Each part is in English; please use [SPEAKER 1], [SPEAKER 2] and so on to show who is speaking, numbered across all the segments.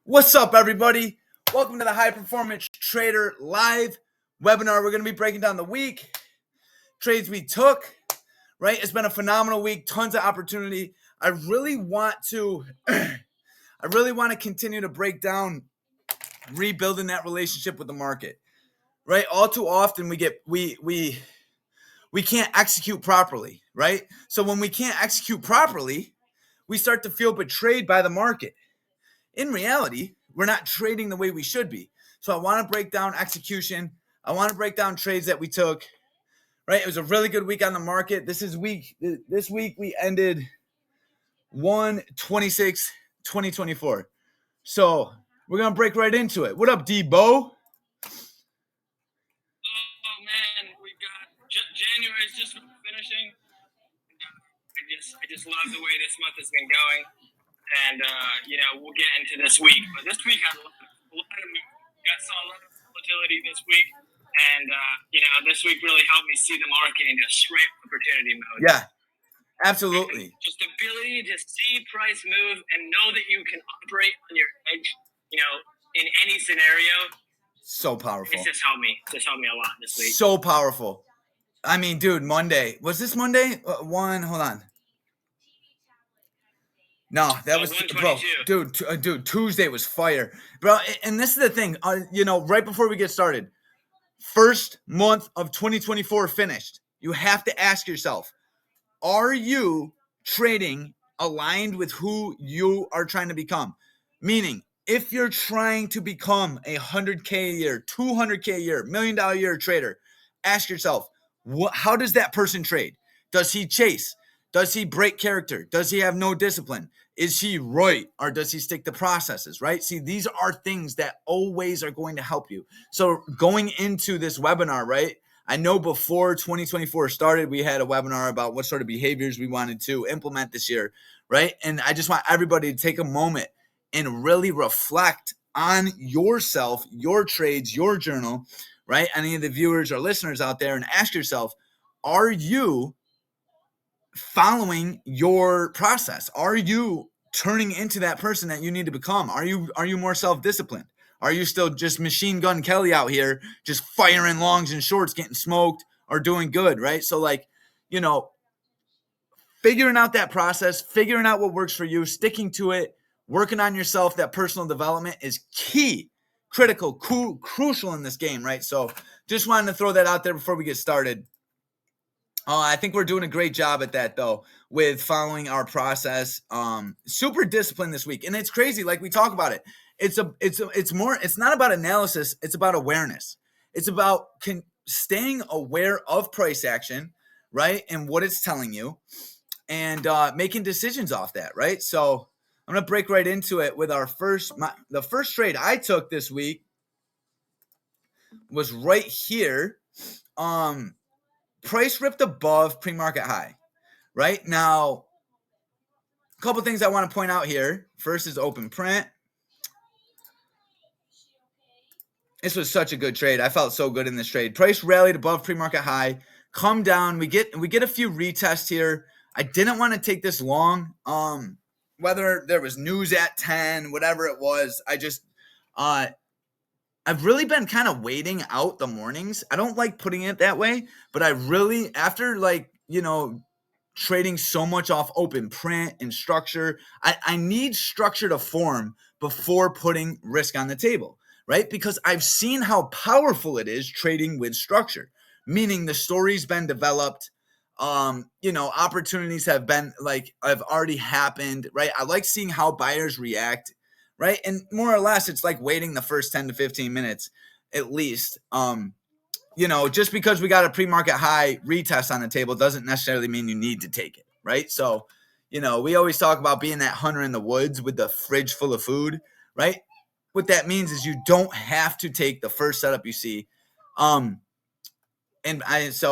[SPEAKER 1] What's up, everybody? Welcome to the High Performance Trader Live webinar. We're going to be breaking down the week, trades we took, right? It's been a phenomenal week, tons of opportunity. I really want to continue to break down rebuilding that relationship with the market, right? All too often we can't execute properly, right? So when we can't execute properly, we start to feel betrayed by the market. In reality, we're not trading the way we should be. So I want to break down execution. I want to break down trades that we took, right? It was a really good week on the market. This week we ended 1/26/2024. So we're going to break right into it. What up, Debo?
[SPEAKER 2] Oh man, we got January's just finishing. I just love the way this month has been going, and we'll get into this week. But this week had saw a lot of volatility this week, and this week really helped me see the market in just straight opportunity mode.
[SPEAKER 1] Yeah, absolutely.
[SPEAKER 2] Just the ability to see price move and know that you can operate on your edge, in any scenario.
[SPEAKER 1] So powerful.
[SPEAKER 2] It's just helped me a lot this week.
[SPEAKER 1] So powerful. I mean, dude, Monday. Was this Monday? Hold on. No, that was, bro, dude, Tuesday was fire. Bro, and this is the thing, right before we get started, first month of 2024 finished. You have to ask yourself, are you trading aligned with who you are trying to become? Meaning, if you're trying to become a 100K a year, 200K a year, $1 million a year trader, ask yourself, how does that person trade? Does he chase? Does he break character? Does he have no discipline? Is he right? Or does he stick to processes, right? See, these are things that always are going to help you. So going into this webinar, right? I know before 2024 started, we had a webinar about what sort of behaviors we wanted to implement this year, right? And I just want everybody to take a moment and really reflect on yourself, your trades, your journal, right? Any of the viewers or listeners out there, and ask yourself, are you following your process? Are you turning into that person that you need to become? Are you more self-disciplined? Are you still just machine gun Kelly out here, just firing longs and shorts, getting smoked, or doing good, right? So figuring out that process, figuring out what works for you, sticking to it, working on yourself, that personal development is key, critical, crucial in this game, right? So just wanted to throw that out there before we get started. I think we're doing a great job at that, though, with following our process. Super disciplined this week, and it's crazy. Like we talk about it, it's not about analysis. It's about awareness. It's about staying aware of price action, right, and what it's telling you, and making decisions off that, right? So I'm gonna break right into it with the first trade I took this week was right here. Price ripped above pre-market high. Right now, a couple things I want to point out here. First is open print. This was such a good trade. I felt so good in this trade. Price rallied above pre-market high, come down. We get a few retests here. I didn't want to take this long. Whether there was news at 10, whatever it was, I've really been kind of waiting out the mornings. I don't like putting it that way, but I really, after trading so much off open print and structure, I need structure to form before putting risk on the table, right? Because I've seen how powerful it is trading with structure, meaning the story's been developed, opportunities have already happened, right? I like seeing how buyers react, right? And more or less, it's like waiting the first 10 to 15 minutes at least. Just because we got a pre-market high retest on the table doesn't necessarily mean you need to take it, right? So, we always talk about being that hunter in the woods with the fridge full of food, right? What that means is you don't have to take the first setup you see. So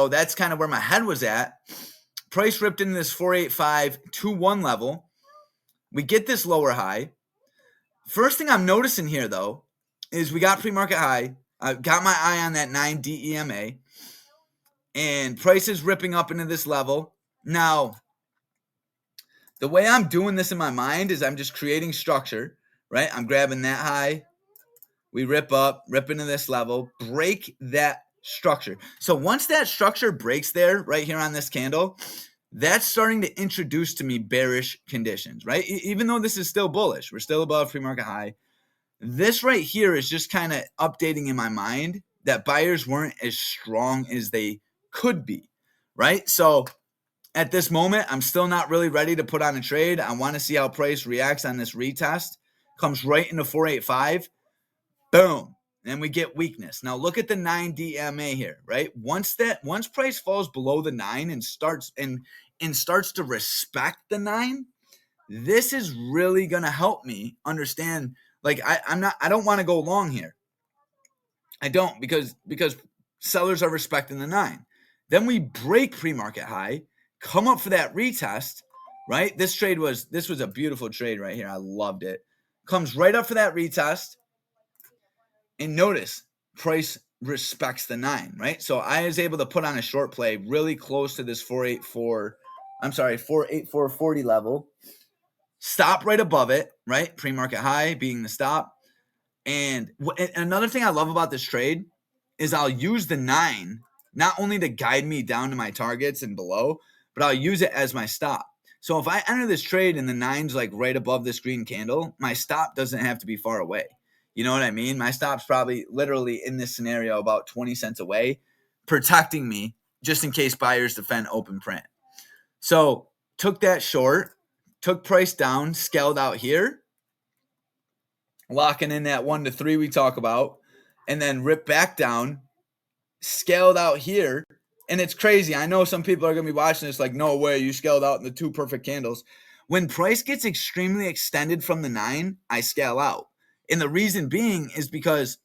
[SPEAKER 1] that's kind of where my head was at. Price ripped into this 48521 level. We get this lower high. First thing I'm noticing here, though, is we got pre-market high. I got my eye on that 9 DEMA, and price is ripping up into this level. Now, the way I'm doing this in my mind is I'm just creating structure, right? I'm grabbing that high. We rip into this level, break that structure. So once that structure breaks there, right here on this candle, that's starting to introduce to me bearish conditions, right? Even though this is still bullish, we're still above pre-market high. This right here is just kind of updating in my mind that buyers weren't as strong as they could be, right? So at this moment, I'm still not really ready to put on a trade. I want to see how price reacts on this retest. Comes right into 485. Boom. And we get weakness. Now look at the 9 DMA here, right? Once price falls below the 9 and starts to respect the 9, this is really gonna help me understand. Like I don't want to go long here. I don't because sellers are respecting the 9. Then we break pre-market high, come up for that retest, right? This was a beautiful trade right here. I loved it. Comes right up for that retest. And notice, price respects the 9, right? So I was able to put on a short play really close to this 484.40 level. Stop right above it, right? Pre-market high being the stop. And another thing I love about this trade is I'll use the 9 not only to guide me down to my targets and below, but I'll use it as my stop. So if I enter this trade and the 9's like right above this green candle, my stop doesn't have to be far away. You know what I mean? My stop's probably literally in this scenario about 20 cents away, protecting me just in case buyers defend open print. So took that short, took price down, scaled out here, locking in that 1 to 3 we talk about, and then rip back down, scaled out here. And it's crazy. I know some people are going to be watching this like, no way, you scaled out in the 2 perfect candles. When price gets extremely extended from the 9, I scale out. And the reason being is because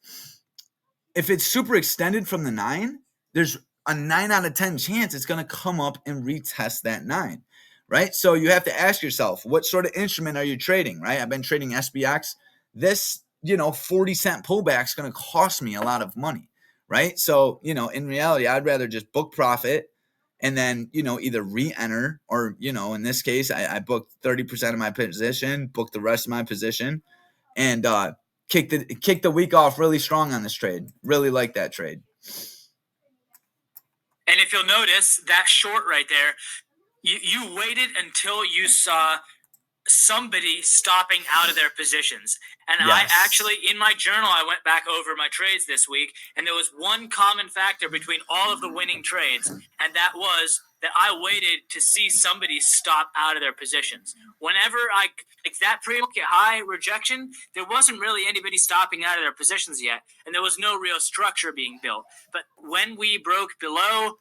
[SPEAKER 1] if it's super extended from the 9, there's a 9 out of 10 chance it's going to come up and retest that 9, right? So you have to ask yourself, what sort of instrument are you trading, right? I've been trading SPX. This, 40-cent pullback is going to cost me a lot of money, right? So, in reality, I'd rather just book profit and then, either re-enter or, in this case, I booked 30% of my position, booked the rest of my position, and kick the week off really strong on this trade. Really like that trade.
[SPEAKER 3] And if you'll notice, that short right there, you waited until you saw somebody stopping out of their positions. And yes. I actually, in my journal, I went back over my trades this week, and there was one common factor between all of the winning trades, and that was that I waited to see somebody stop out of their positions. Whenever like that pre-market high rejection, there wasn't really anybody stopping out of their positions yet, and there was no real structure being built. But when we broke below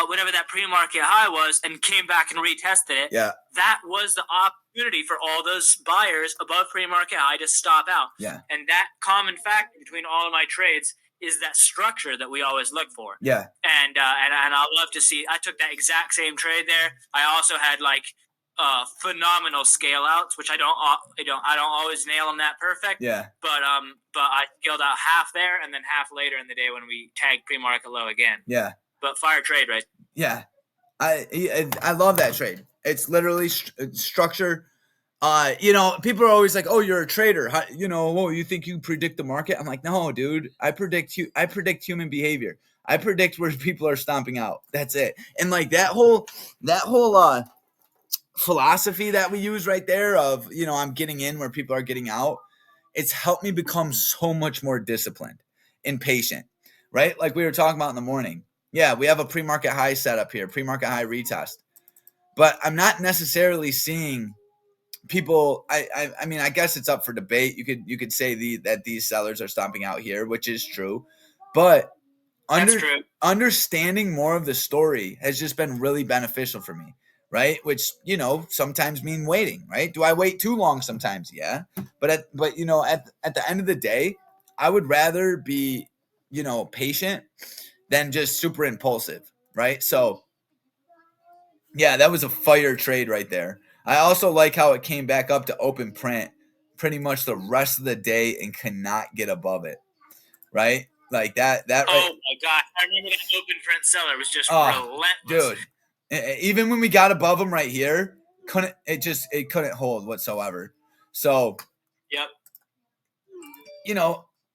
[SPEAKER 3] whatever that pre-market high was and came back and retested it, that was the opportunity for all those buyers above pre-market high to stop out.
[SPEAKER 1] Yeah.
[SPEAKER 3] And that common factor between all of my trades is that structure that we always look for.
[SPEAKER 1] Yeah.
[SPEAKER 3] And I love to see. I took that exact same trade there. I also had phenomenal scale outs, which I don't always nail them that perfect.
[SPEAKER 1] Yeah.
[SPEAKER 3] But I scaled out half there and then half later in the day when we tagged pre-market low again.
[SPEAKER 1] Yeah.
[SPEAKER 3] But fire trade, right?
[SPEAKER 1] Yeah. I love that trade. It's literally structure. People are always like, "Oh, you're a trader. How, you think you predict the market?" I'm like, "No, dude. I predict human behavior. I predict where people are stomping out. That's it." And like that whole philosophy that we use right there of, I'm getting in where people are getting out. It's helped me become so much more disciplined and patient, right? Like we were talking about in the morning. Yeah, we have a pre-market high setup here, pre-market high retest. But I'm not necessarily seeing people. I mean, I guess it's up for debate. You could say that these sellers are stomping out here, which is true. But understanding more of the story has just been really beneficial for me, right? Which, sometimes mean waiting, right? Do I wait too long sometimes? Yeah. But at the end of the day, I would rather be, patient than just super impulsive, right? So, yeah, that was a fire trade right there. I also like how it came back up to open print pretty much the rest of the day and could not get above it, right? Like that.
[SPEAKER 3] Oh, my God. I remember that open print seller was just relentless.
[SPEAKER 1] Dude, even when we got above him right here, it couldn't hold whatsoever. So,
[SPEAKER 3] yep.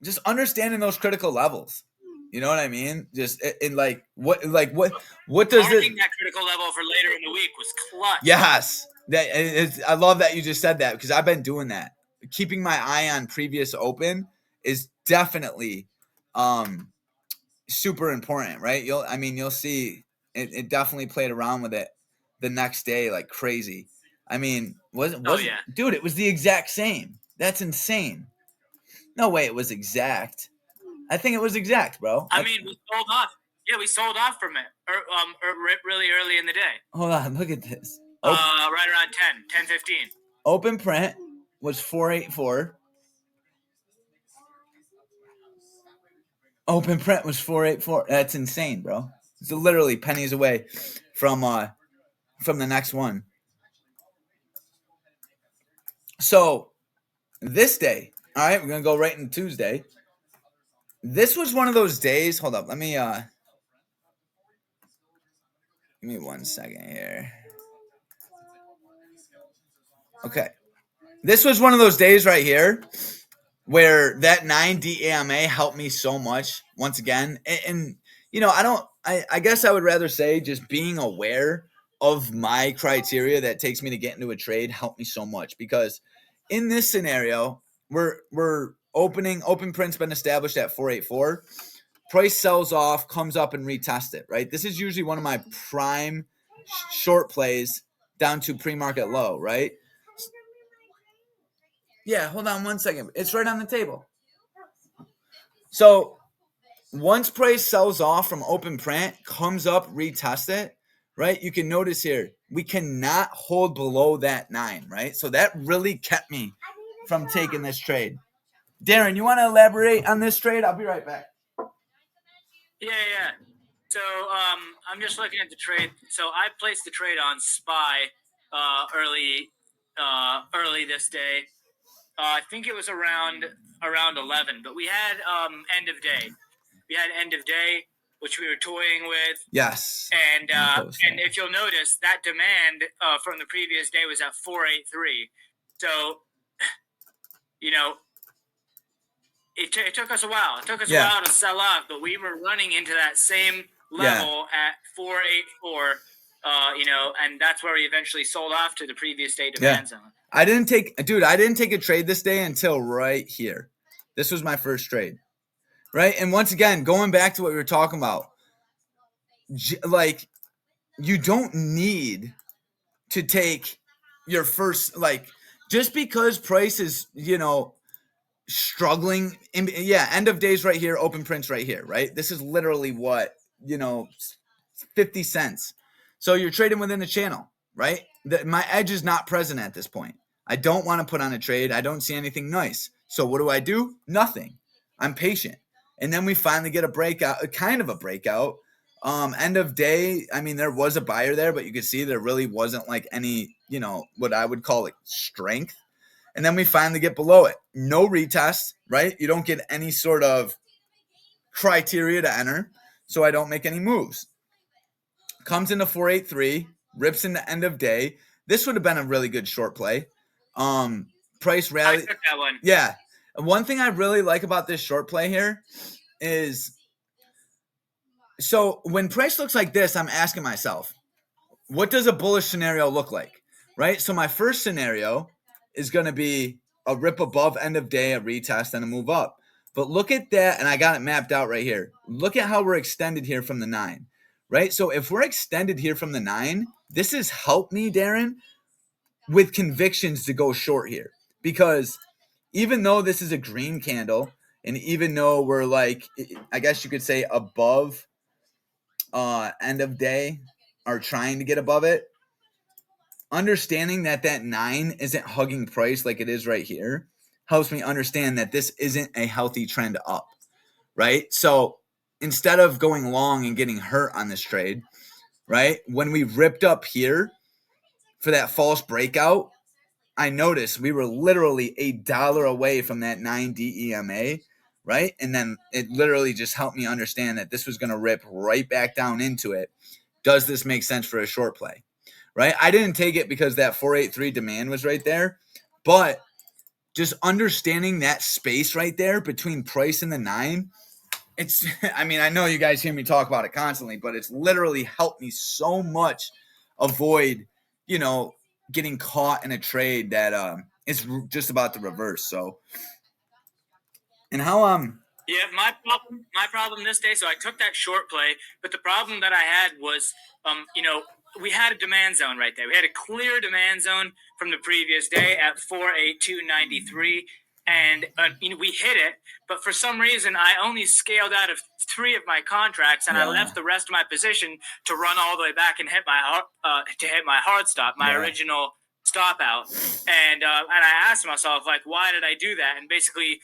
[SPEAKER 1] just understanding those critical levels. You know what I mean? Just in what does
[SPEAKER 3] marking that critical level for later in the week was clutch.
[SPEAKER 1] Yes, I love that you just said that, because I've been doing that. Keeping my eye on previous open is definitely super important, right? You'll see it definitely played around with it the next day like crazy. I mean, dude, it was the exact same. That's insane. No way it was exact. I think it was exact, bro.
[SPEAKER 3] I mean, we sold off. Yeah, we sold off from it really early in the day.
[SPEAKER 1] Hold on, look at this.
[SPEAKER 3] Right around 10:15.
[SPEAKER 1] Open print was 484. Open print was 484. That's insane, bro. It's literally pennies away from the next one. So this day, all right, we're gonna go right into Tuesday. This was one of those days. Hold up, let me give me 1 second here. Okay, this was one of those days right here where that 9 DAMA helped me so much once again. And I guess I would rather say just being aware of my criteria that takes me to get into a trade helped me so much, because in this scenario, we're open print's been established at 484. Price sells off, comes up and retests it, right? This is usually one of my prime short plays down to pre-market low, right? Yeah, hold on 1 second. It's right on the table. So once price sells off from open print, comes up, retest it, right? You can notice here, we cannot hold below that 9, right? So that really kept me from taking this trade. Darren, you want to elaborate on this trade? I'll be right back.
[SPEAKER 3] Yeah. So I'm just looking at the trade. So I placed the trade on SPY early this day. I think it was around 11, but we had end of day. We had end of day, which we were toying with.
[SPEAKER 1] Yes.
[SPEAKER 3] And if you'll notice, that demand from the previous day was at 483. So, it took us a while. It took us a while to sell off, but we were running into that same level at 484. And that's where we eventually sold off to the previous day demand zone.
[SPEAKER 1] I didn't take a trade this day until right here. This was my first trade, right? And once again, going back to what we were talking about, like, you don't need to take your first, just because price is, struggling. End of days right here, open prints right here, right? This is literally what, 50 cents. So you're trading within the channel, right? My edge is not present at this point. I don't want to put on a trade. I don't see anything nice. So what do? Nothing. I'm patient. And then we finally get a breakout, kind of a breakout. End of day, there was a buyer there, but you could see there really wasn't like any, what I would call strength. And then we finally get below it. No retest, right? You don't get any sort of criteria to enter. So I don't make any moves. Comes into 483, rips into end of day. This would have been a really good short play. Price rally.
[SPEAKER 3] I took that one.
[SPEAKER 1] Yeah. One thing I really like about this short play here is, so when price looks like this, I'm asking myself, what does a bullish scenario look like, right? So my first scenario is going to be a rip above end of day, a retest, and a move up. But look at that, and I got it mapped out right here. Look at how we're extended here from the 9, right? So if we're extended here from the 9, this has helped me, Darren, with convictions to go short here. Because even though this is a green candle, and even though we're I guess you could say above end of day, or trying to get above it, understanding that 9 isn't hugging price like it is right here helps me understand that this isn't a healthy trend up, right? So instead of going long and getting hurt on this trade, right, when we ripped up here for that false breakout, I noticed we were literally $1 away from that 9 DEMA, right? And then it literally just helped me understand that this was going to rip right back down into it. Does this make sense for a short play, right? I didn't take it because that 483 demand was right there, but just understanding that space right there between price and the 9, it's, I mean, I know you guys hear me talk about it constantly, but it's literally helped me so much avoid, you know, getting caught in a trade that is just about the reverse. So, and how
[SPEAKER 3] Yeah, my problem this day. So I took that short play, but the problem that I had was, we had a demand zone right there. We had a clear demand zone from the previous day at 482.93, and we hit it. But for some reason, I only scaled out of 3 of my contracts, and I left the rest of my position to run all the way back and hit my hard stop, my original stop out. And I asked myself, like, why did I do that? And basically,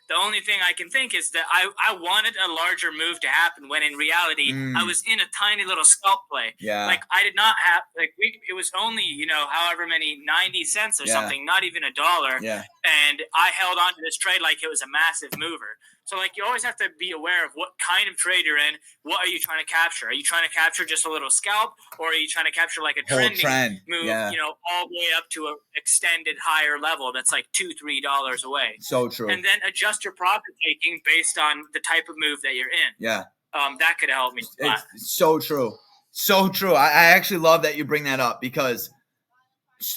[SPEAKER 3] the only thing I can think is that I wanted a larger move to happen when in reality I was in a tiny little scalp play.
[SPEAKER 1] Yeah.
[SPEAKER 3] Like I did not have it was only, however many 90 cents or something, not even $1.
[SPEAKER 1] Yeah.
[SPEAKER 3] And I held on to this trade like it was a massive mover. So like you always have to be aware of what kind of trade you're in. What are you trying to capture? Are you trying to capture just a little scalp, or are you trying to capture like a trending move, all the way up to an extended higher level that's like $2-3 away?
[SPEAKER 1] So true.
[SPEAKER 3] And then adjust your profit taking based on the type of move that you're in.
[SPEAKER 1] Yeah.
[SPEAKER 3] That could help me.
[SPEAKER 1] It's so true. So true. I actually love that you bring that up, because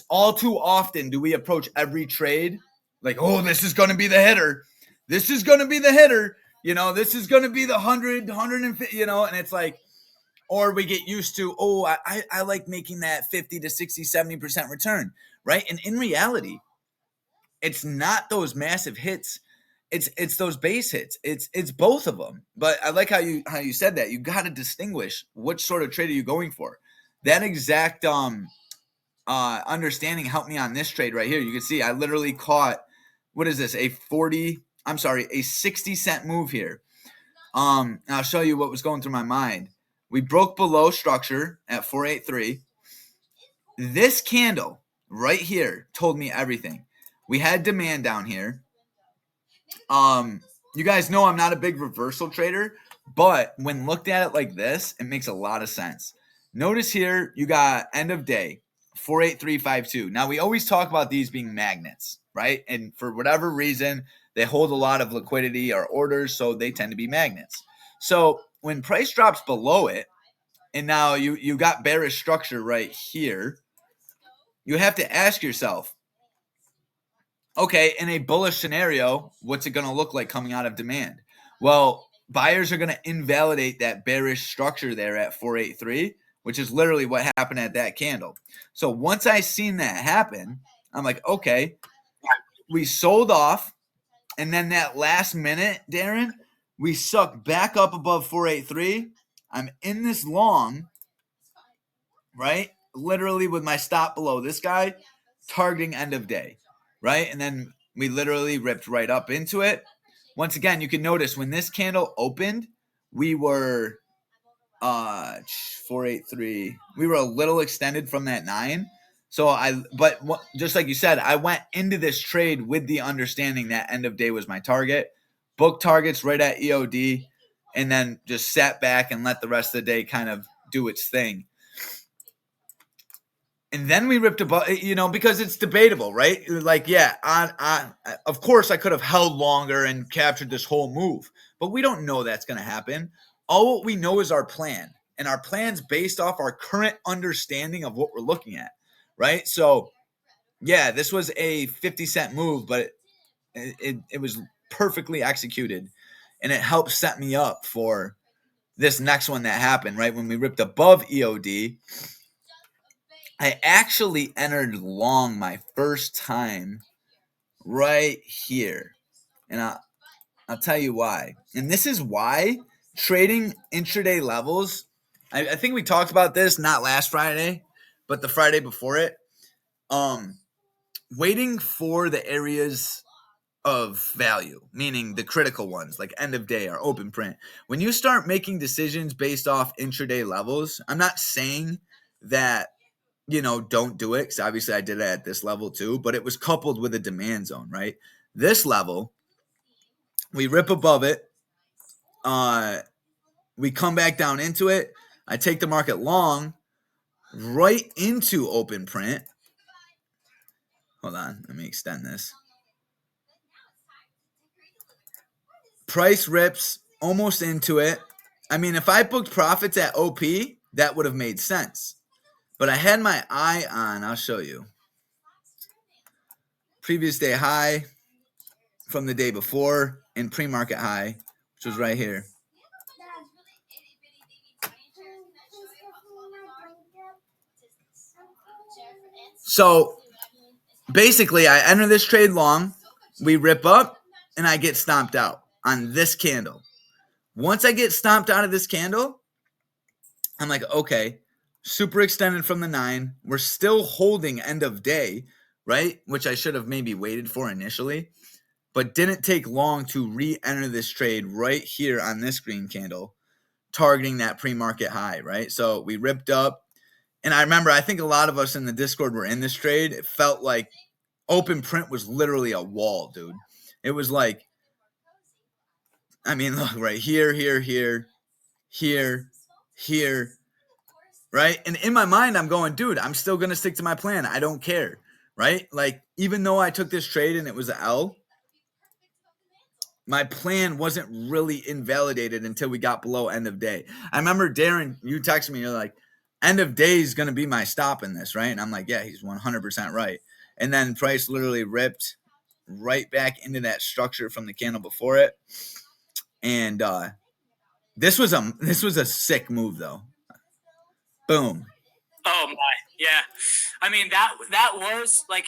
[SPEAKER 1] all too often do we approach every trade like, oh, this is going to be the hitter. This is going to be the hitter. This is going to be the 100, 150, and it's like, or we get used to, oh, I like making that 50 to 60, 70% return, right? And in reality, it's not those massive hits. It's those base hits. It's both of them. But I like how you said that. You got to distinguish which sort of trade are you going for. That exact understanding helped me on this trade right here. You can see I literally caught, what is this? A 60-cent move here. And I'll show you what was going through my mind. We broke below structure at 483. This candle right here told me everything. We had demand down here. You guys know I'm not a big reversal trader, but when looked at it like this, it makes a lot of sense. Notice here, you got end of day, 48352. Now, we always talk about these being magnets, right? And for whatever reason, they hold a lot of liquidity or orders, so they tend to be magnets. So when price drops below it, and now you got bearish structure right here, you have to ask yourself, okay, in a bullish scenario, what's it going to look like coming out of demand? Well, buyers are going to invalidate that bearish structure there at 483, which is literally what happened at that candle. So once I seen that happen, I'm like, okay, we sold off. And then that last minute, Darren, we sucked back up above 483. I'm in this long, right? Literally with my stop below this guy, targeting end of day, right? And then we literally ripped right up into it. Once again, you can notice when this candle opened, we were 483. We were a little extended from that 9. So just like you said, I went into this trade with the understanding that end of day was my target, booked targets right at EOD, and then just sat back and let the rest of the day kind of do its thing. And then we ripped above, because it's debatable, right? Like, of course I could have held longer and captured this whole move, but we don't know that's going to happen. All what we know is our plan, and our plan's based off our current understanding of what we're looking at, right? So, yeah, this was a 50-cent move, but it was perfectly executed, and it helped set me up for this next one that happened, right? When we ripped above EOD, I actually entered long my first time right here. And I'll tell you why. And this is why trading intraday levels, I think we talked about this not last Friday, but the Friday before it. Waiting for the areas of value, meaning the critical ones like end of day or open print. When you start making decisions based off intraday levels, I'm not saying that don't do it, because obviously I did it at this level too, but it was coupled with a demand zone, right? This level, we rip above it. We come back down into it. I take the market long right into open print. Hold on. Let me extend this. price rips almost into it. I mean, if I booked profits at OP, that would have made sense. But I had my eye on, I'll show you. Previous day high from the day before and pre-market high, which was right here. So basically, I enter this trade long, we rip up, and I get stomped out on this candle. Once I get stomped out of this candle, I'm like, okay, super extended from the 9. We're still holding end of day, right? Which I should have maybe waited for initially, but didn't take long to re-enter this trade right here on this green candle, targeting that pre-market high, right? So we ripped up. And I remember, I think a lot of us in the Discord were in this trade. It felt like open print was literally a wall, dude. It was like, I mean, look, right here, here, right? And in my mind, I'm going, dude, I'm still going to stick to my plan. I don't care, right? Like, even though I took this trade and it was an L, my plan wasn't really invalidated until we got below end of day. I remember, Darren, you texted me, you're like, end of day is going to be my stop in this, right? And I'm like, yeah, he's 100% right. And then price literally ripped right back into that structure from the candle before it. And this was a sick move, though. Boom.
[SPEAKER 3] Oh my, yeah. I mean, that was like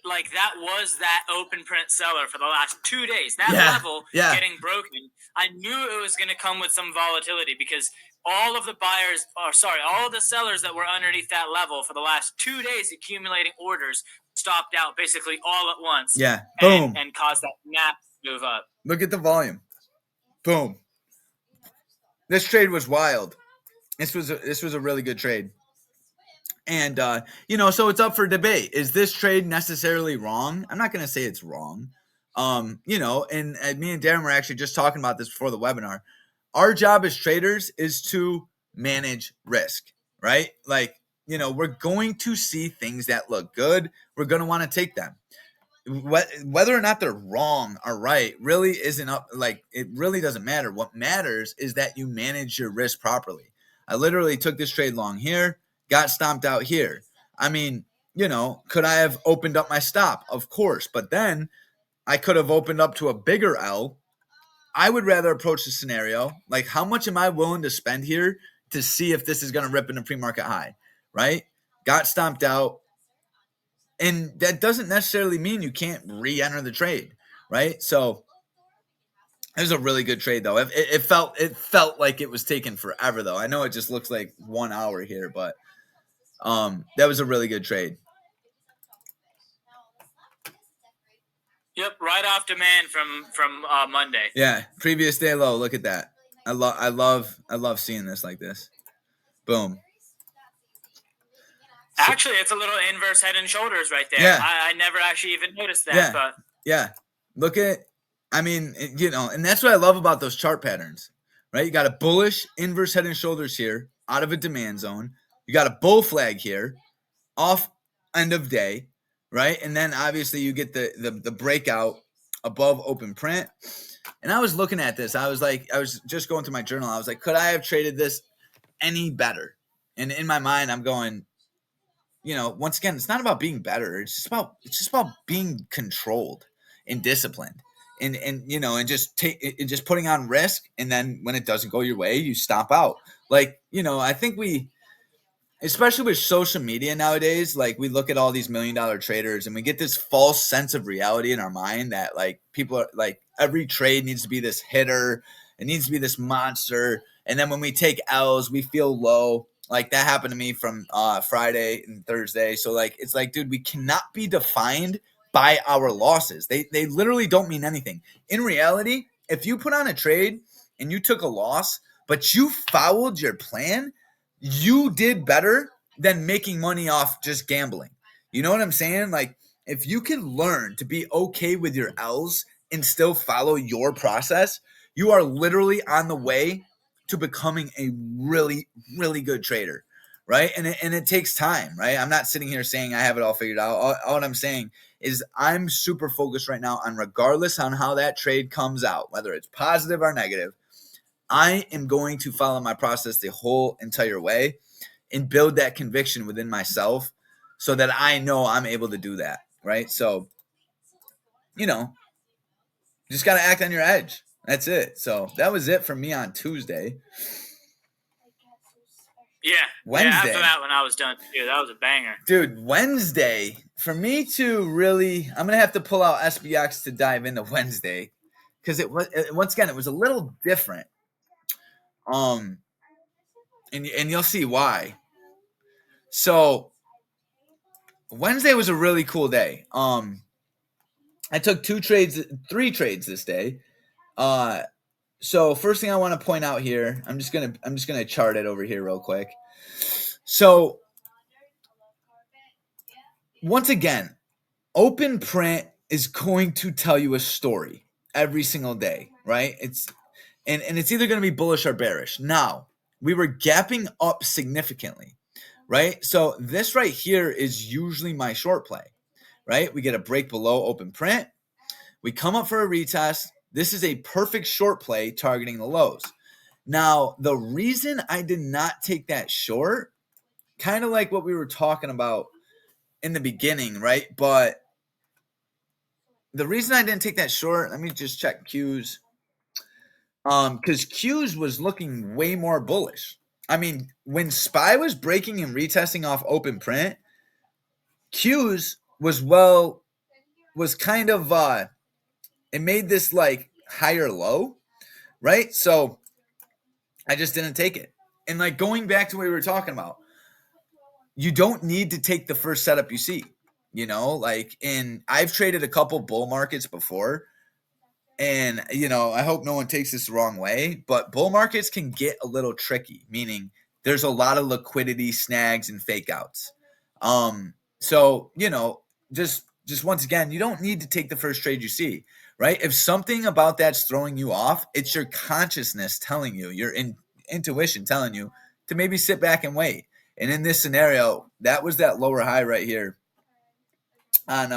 [SPEAKER 3] that was that open print seller for the last 2 days. That level getting broken. I knew it was going to come with some volatility because all of the all of the sellers that were underneath that level for the last 2 days accumulating orders stopped out basically all at once.
[SPEAKER 1] Yeah. Boom.
[SPEAKER 3] And caused that nap move up.
[SPEAKER 1] Look at the volume. Boom. This trade was wild. This was a really good trade. And, so it's up for debate. Is this trade necessarily wrong? I'm not going to say it's wrong. And me and Darren were actually just talking about this before the webinar. Our job as traders is to manage risk, right? Like, we're going to see things that look good. We're going to want to take them. Whether or not they're wrong or right really isn't up. Like, it really doesn't matter. What matters is that you manage your risk properly. I literally took this trade long here, got stomped out here. I mean, could I have opened up my stop? Of course. But then I could have opened up to a bigger L. I would rather approach the scenario like, how much am I willing to spend here to see if this is going to rip in a pre-market high, right? Got stomped out. And that doesn't necessarily mean you can't re-enter the trade, right? So it was a really good trade, though. It felt like it was taking forever, though. I know it just looks like 1 hour here, but that was a really good trade.
[SPEAKER 3] Yep, right off demand from Monday.
[SPEAKER 1] Yeah, previous day low. Look at that. I love seeing this like this. Boom.
[SPEAKER 3] Actually, it's a little inverse head and shoulders right there.
[SPEAKER 1] Yeah.
[SPEAKER 3] I never actually even noticed that.
[SPEAKER 1] Yeah.
[SPEAKER 3] But
[SPEAKER 1] yeah. Look at, and that's what I love about those chart patterns, right? You got a bullish inverse head and shoulders here out of a demand zone. You got a bull flag here off end of day, right? And then obviously you get the breakout above open print. And I was looking at this. I was just going through my journal. I was like, could I have traded this any better? And in my mind, I'm going, once again, it's not about being better. It's just about being controlled and disciplined, and just putting on risk. And then when it doesn't go your way, you stop out. Like, I think especially with social media nowadays, like, we look at all these $1 million traders and we get this false sense of reality in our mind that, like, people are like, every trade needs to be this hitter. It needs to be this monster. And then when we take L's, we feel low. Like, that happened to me from Friday and Thursday. So, like, it's like, dude, we cannot be defined by our losses. They literally don't mean anything. In reality, if you put on a trade and you took a loss, but you followed your plan, you did better than making money off just gambling. You know what I'm saying? Like, if you can learn to be okay with your L's and still follow your process, you are literally on the way to becoming a really, really good trader, right? And it takes time, right? I'm not sitting here saying I have it all figured out. All I'm saying is I'm super focused right now on, regardless on how that trade comes out, whether it's positive or negative, I am going to follow my process the whole entire way and build that conviction within myself so that I know I'm able to do that, right? So, just got to act on your edge. That's it. So that was it for me on Tuesday.
[SPEAKER 3] Yeah.
[SPEAKER 1] Wednesday.
[SPEAKER 3] Yeah, after that one, I was done too. That was a banger.
[SPEAKER 1] Dude, Wednesday, for me to really, I'm going to have to pull out SBX to dive into Wednesday because once again, it was a little different. And you'll see why. So Wednesday was a really cool day. I took 3 trades this day. So first thing I want to point out here, I'm just gonna chart it over here real quick. So once again, open print is going to tell you a story every single day, right? It's either going to be bullish or bearish. Now, we were gapping up significantly, right? So this right here is usually my short play, right? We get a break below open print. We come up for a retest. This is a perfect short play targeting the lows. Now, the reason I did not take that short, kind of like what we were talking about in the beginning, right? But the reason I didn't take that short, let me just check Qs. Because Qs was looking way more bullish. I mean, when SPY was breaking and retesting off open print, Qs was kind of it made this like higher low, right? So I just didn't take it. And like going back to what we were talking about, you don't need to take the first setup you see, and I've traded a couple bull markets before. And, I hope no one takes this the wrong way, but bull markets can get a little tricky, meaning there's a lot of liquidity snags and fake outs. So, just once again, you don't need to take the first trade you see, right? If something about that's throwing you off, it's your consciousness telling you, your intuition telling you to maybe sit back and wait. And in this scenario, that was that lower high right here on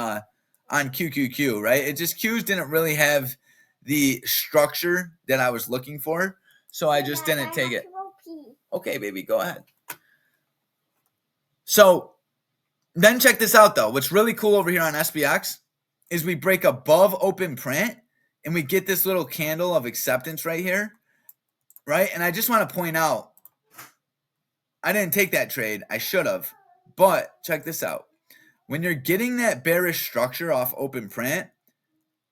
[SPEAKER 1] QQQ, right? It just Qs didn't really have the structure that I was looking for, so I just didn't take it. Okay, baby, go ahead. So then check this out, though. What's really cool over here on SPX is we break above open print, and we get this little candle of acceptance right here, right? And I just want to point out, I didn't take that trade. I should have, but check this out. When you're getting that bearish structure off open print,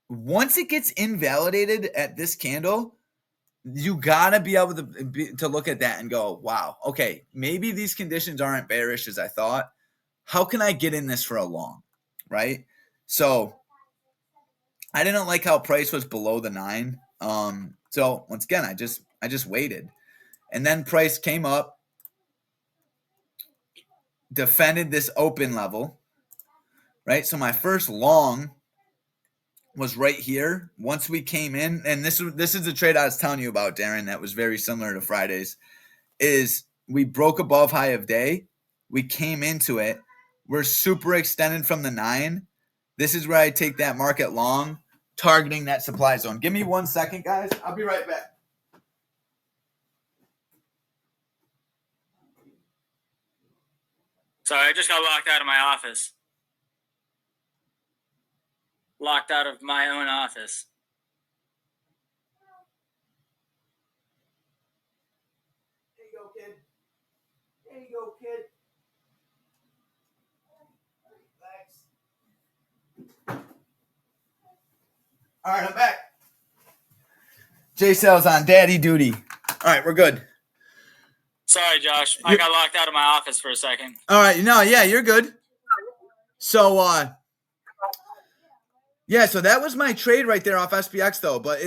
[SPEAKER 1] once it gets invalidated at this candle, you gotta be able to look at that and go, wow, okay, maybe these conditions aren't bearish as I thought. How can I get in this for a long, right? So I didn't like how price was below the 9. So once again, I just waited, and then price came up, defended this open level, right? So my first long was right here. Once we came in, and this is the trade I was telling you about, Darren, that was very similar to Friday's, is we broke above high of day. We came into it. We're super extended from the 9. This is where I take that market long, targeting that supply zone. Give me 1 second, guys. I'll be right back.
[SPEAKER 3] Sorry, I just got locked out of my office. Locked out of my own office.
[SPEAKER 1] There you go, kid. There you go, kid. Thanks. All right, I'm back. JSAL's on daddy duty. All right, we're good.
[SPEAKER 3] Sorry, Josh. I got locked out of my office for a second.
[SPEAKER 1] All right, yeah, you're good. So, yeah, so that was my trade right there off SPX, though. But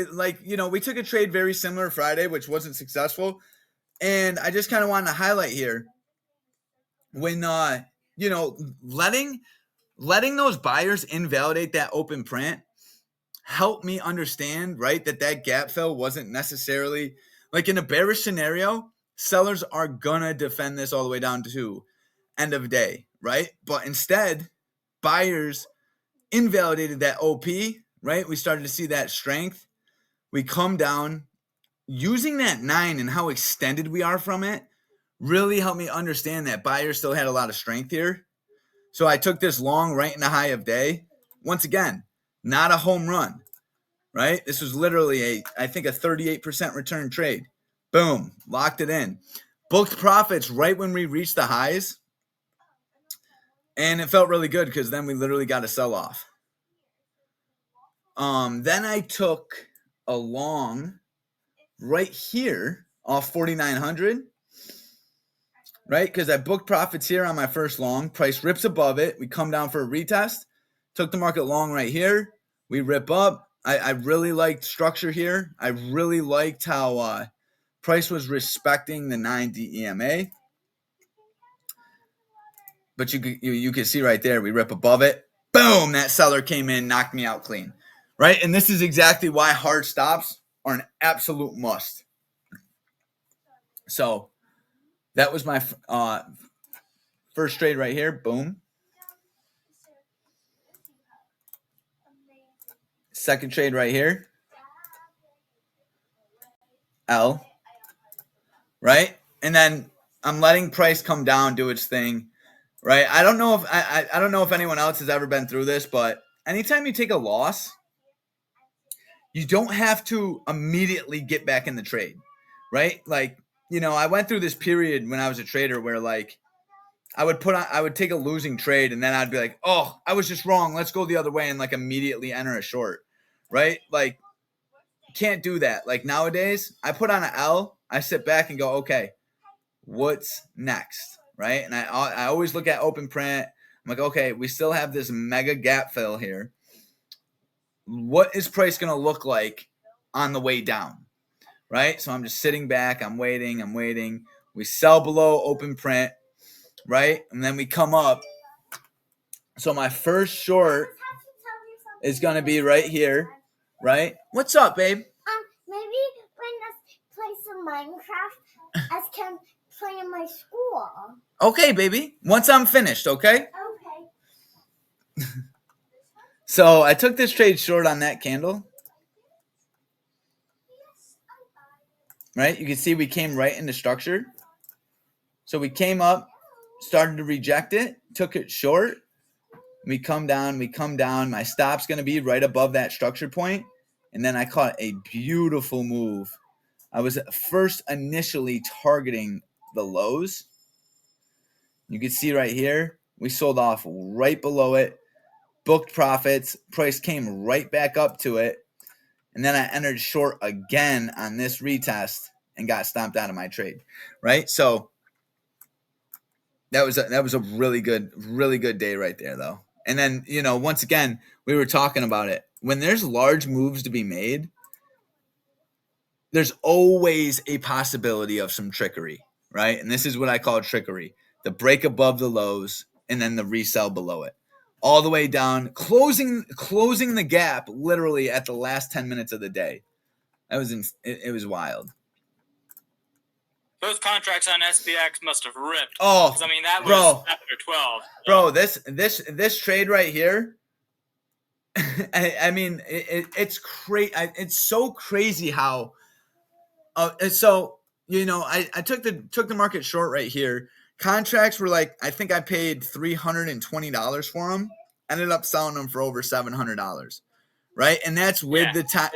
[SPEAKER 1] we took a trade very similar Friday, which wasn't successful. And I just kind of wanted to highlight here when, letting those buyers invalidate that open print helped me understand, right, that gap fill wasn't necessarily, like in a bearish scenario, sellers are gonna defend this all the way down to end of day, right? But instead, buyers invalidated that OP, right? We started to see that strength. We come down. Using that 9 and how extended we are from it really helped me understand that buyers still had a lot of strength here. So I took this long right in the high of day. Once again, not a home run, right? This was literally I think a 38% return trade. Boom, locked it in. Booked profits right when we reached the highs. And it felt really good because then we literally got a sell-off. Then I took a long right here off 4,900, right? Because I booked profits here on my first long. Price rips above it. We come down for a retest. Took the market long right here. We rip up. I really liked structure here. I really liked how price was respecting the 9D EMA. But you can see right there, we rip above it. Boom, that seller came in, knocked me out clean, right? And this is exactly why hard stops are an absolute must. So that was my first trade right here. Boom. Second trade right here. L. Right? And then I'm letting price come down, do its thing. Right? I don't know if I don't know if anyone else has ever been through this, but anytime you take a loss, you don't have to immediately get back in the trade. Right? Like, I went through this period when I was a trader where like I would take a losing trade and then I'd be like, oh, I was just wrong. Let's go the other way and like immediately enter a short, right? Like, can't do that. Like nowadays, I put on an L, I sit back and go, okay, what's next, right? And I always look at open print. I'm like, okay, we still have this mega gap fill here. What is price going to look like on the way down, right? So I'm just sitting back. I'm waiting. We sell below open print. Right? And then we come up. So my first short is going to be right here. Right? What's up, babe?
[SPEAKER 4] Maybe when us play some Minecraft, us can play in my school.
[SPEAKER 1] Okay, baby. Once I'm finished, okay?
[SPEAKER 4] Okay.
[SPEAKER 1] So I took this trade short on that candle. Right? You can see we came right into structure. So we came up, started to reject it, took it short. We come down. My stop's going to be right above that structure point. And then I caught a beautiful move. I was first initially targeting the lows. You can see right here, we sold off right below it, booked profits, price came right back up to it. And then I entered short again on this retest and got stomped out of my trade, right? So that was a really good day right there, though. And then, once again, we were talking about it. When there's large moves to be made, there's always a possibility of some trickery, right? And this is what I call trickery. The break above the lows and then the resell below it. All the way down, closing the gap literally at the last 10 minutes of the day. It was wild.
[SPEAKER 3] Those contracts on SPX must have ripped.
[SPEAKER 1] Oh,
[SPEAKER 3] 'cause, I mean, that was
[SPEAKER 1] bro,
[SPEAKER 3] after 12.
[SPEAKER 1] Bro, this trade right here, I mean, it's crazy. It's so crazy how. So I took the market short right here. Contracts were like, I think I paid $320 for them. Ended up selling them for over $700, right? And that's with the time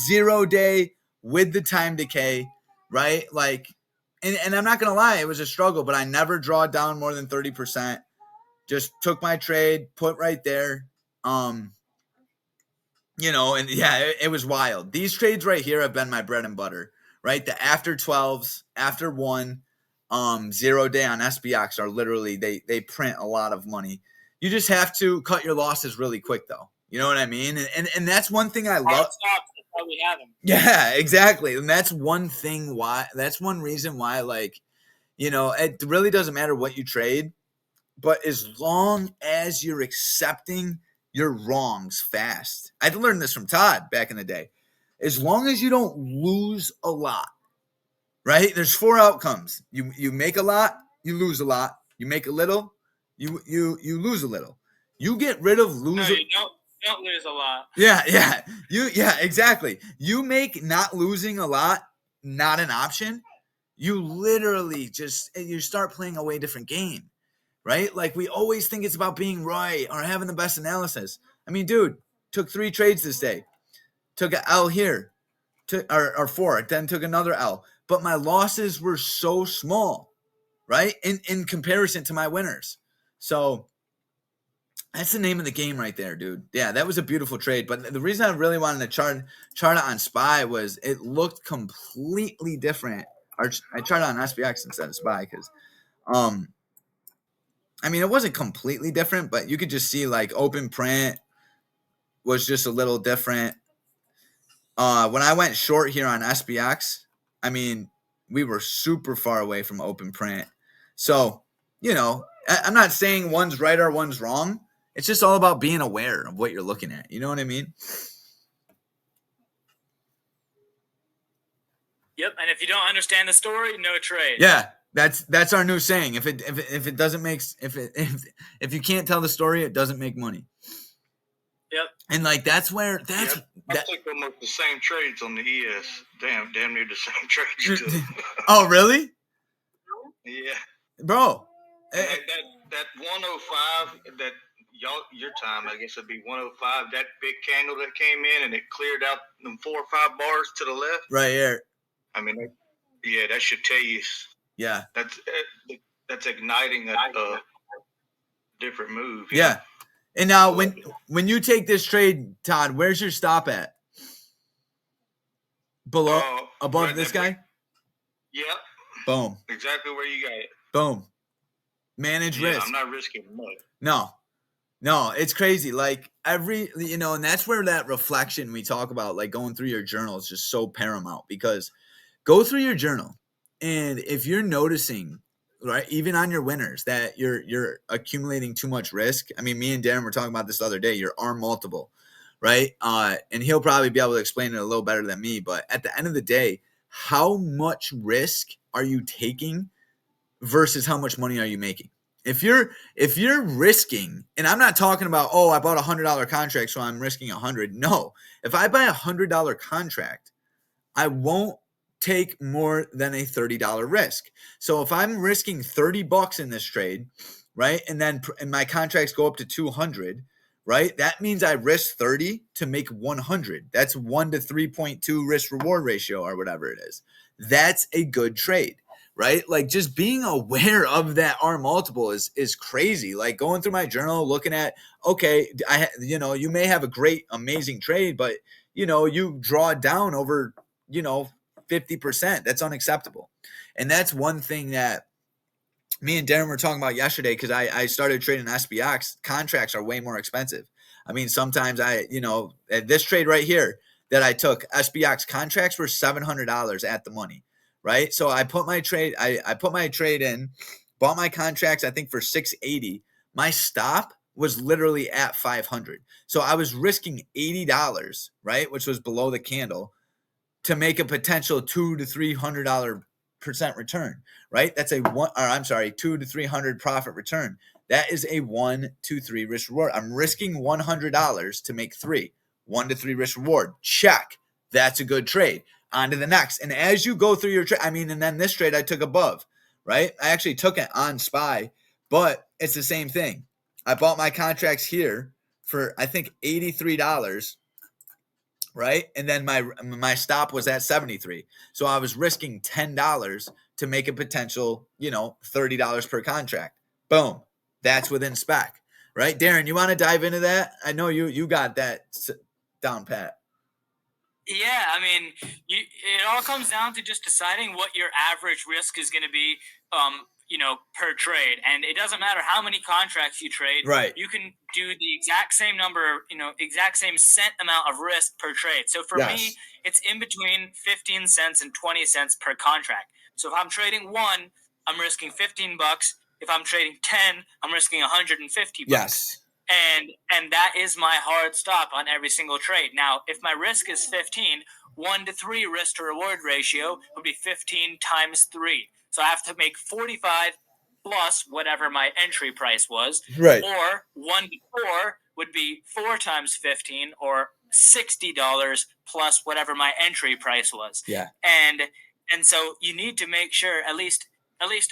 [SPEAKER 1] 0 day with the time decay, right? Like, and I'm not gonna lie, it was a struggle, but I never draw down more than 30%. Just took my trade, put right there. And yeah, it was wild. These trades right here have been my bread and butter, right? The after 12s, after 1, 0 day on SPX are literally, they print a lot of money. You just have to cut your losses really quick, though. You know what I mean? And that's one thing I love.
[SPEAKER 3] That's why we have them.
[SPEAKER 1] Yeah, exactly. And that's one reason why, like, it really doesn't matter what you trade, but as long as you're accepting your wrongs fast. I learned this from Todd back in the day. As long as you don't lose a lot, right? There's 4 outcomes. You make a lot, you lose a lot. You make a little, you lose a little. You get rid of losing.
[SPEAKER 3] No, you don't lose a lot.
[SPEAKER 1] Yeah, exactly. You make not losing a lot not an option. You literally you start playing a way different game, right? Like we always think it's about being right or having the best analysis. I mean, dude, took 3 trades this day. Took an L here, or 4, then took another L. But my losses were so small, right? In comparison to my winners. So that's the name of the game right there, dude. Yeah, that was a beautiful trade. But the reason I really wanted to chart it on SPY was it looked completely different. Or I charted on SPX instead of SPY because, I mean, it wasn't completely different, but you could just see like open print was just a little different. When I went short here on SPX, I mean, we were super far away from open print. So, you know, I'm not saying one's right or one's wrong. It's just all about being aware of what you're looking at. You know what I mean?
[SPEAKER 3] Yep. And if you don't understand the story, no trade.
[SPEAKER 1] Yeah, that's our new saying. If it doesn't make if you can't tell the story, it doesn't make money.
[SPEAKER 3] Yep.
[SPEAKER 1] And like that's where
[SPEAKER 5] I took almost the same trades on the ES. Damn near the same trades too.
[SPEAKER 1] Oh, really?
[SPEAKER 5] Yeah,
[SPEAKER 1] bro.
[SPEAKER 5] That 105 that your time, I guess it'd be 105. That big candle that came in and it cleared out them 4 or 5 bars to the left.
[SPEAKER 1] Right here.
[SPEAKER 5] I mean, that should tell you.
[SPEAKER 1] Yeah.
[SPEAKER 5] That's igniting a different move.
[SPEAKER 1] Yeah. And now when you take this trade, Todd, where's your stop at? Below, above
[SPEAKER 5] right
[SPEAKER 1] this guy?
[SPEAKER 5] Yep.
[SPEAKER 1] Boom.
[SPEAKER 5] Exactly where you got it.
[SPEAKER 1] Boom. Manage risk.
[SPEAKER 5] I'm not risking much.
[SPEAKER 1] No, it's crazy. Like and that's where that reflection we talk about, like going through your journal is just so paramount, because go through your journal. And if you're noticing, right, even on your winners, that you're accumulating too much risk. I mean, me and Darren were talking about this the other day, your arm multiple, right? And he'll probably be able to explain it a little better than me. But at the end of the day, how much risk are you taking versus how much money are you making? If you're risking, and I'm not talking about, I bought $100 contract, so I'm risking 100. No, if I buy $100 contract, I won't take more than a $30 risk. So if I'm risking $30 in this trade, right, and my contracts go up to 200, right, that means I risk 30 to make 100. That's 1 to 3.2 risk reward ratio or whatever it is. That's a good trade, right? Like just being aware of that R multiple is crazy. Like going through my journal, looking at, okay, you may have a great, amazing trade, but you draw it down over, 50%. That's unacceptable. And that's one thing that me and Darren were talking about yesterday, because I started trading SPX. Contracts are way more expensive. I mean, sometimes this trade right here that I took, SPX contracts were $700 at the money, right? So I put my trade, I put my trade in, bought my contracts, I think for $680. My stop was literally at $500. So I was risking $80, right, which was below the candle, to make a potential $200 to $300% return, right? That's 2 to 300 profit return. That is a 1, 2, 3 risk reward. I'm risking $100 to make 3, 1 to 3 risk reward. Check. That's a good trade. On to the next. And as you go through your trade, and then this trade I took above, right? I actually took it on SPY, but it's the same thing. I bought my contracts here for, I think, $83. Right. And then my stop was at 73. So I was risking $10 to make a potential, $30 per contract. Boom. That's within spec. Right. Darren, you want to dive into that? I know you got that down pat.
[SPEAKER 3] Yeah. I mean, it all comes down to just deciding what your average risk is going to be, per trade. And it doesn't matter how many contracts you trade.
[SPEAKER 1] Right.
[SPEAKER 3] You can do the exact same number, exact same cent amount of risk per trade. So for me, it's in between 15 cents and 20 cents per contract. So if I'm trading 1, I'm risking $15. If I'm trading 10, I'm risking $150.
[SPEAKER 1] Yes.
[SPEAKER 3] And that is my hard stop on every single trade. Now, if my risk is 15, 1 to 3 risk to reward ratio would be 15 times 3. So I have to make 45 plus whatever my entry price was.
[SPEAKER 1] Right.
[SPEAKER 3] Or 1 to 4 would be 4 times 15, or $60 plus whatever my entry price was.
[SPEAKER 1] Yeah.
[SPEAKER 3] And so you need to make sure, at least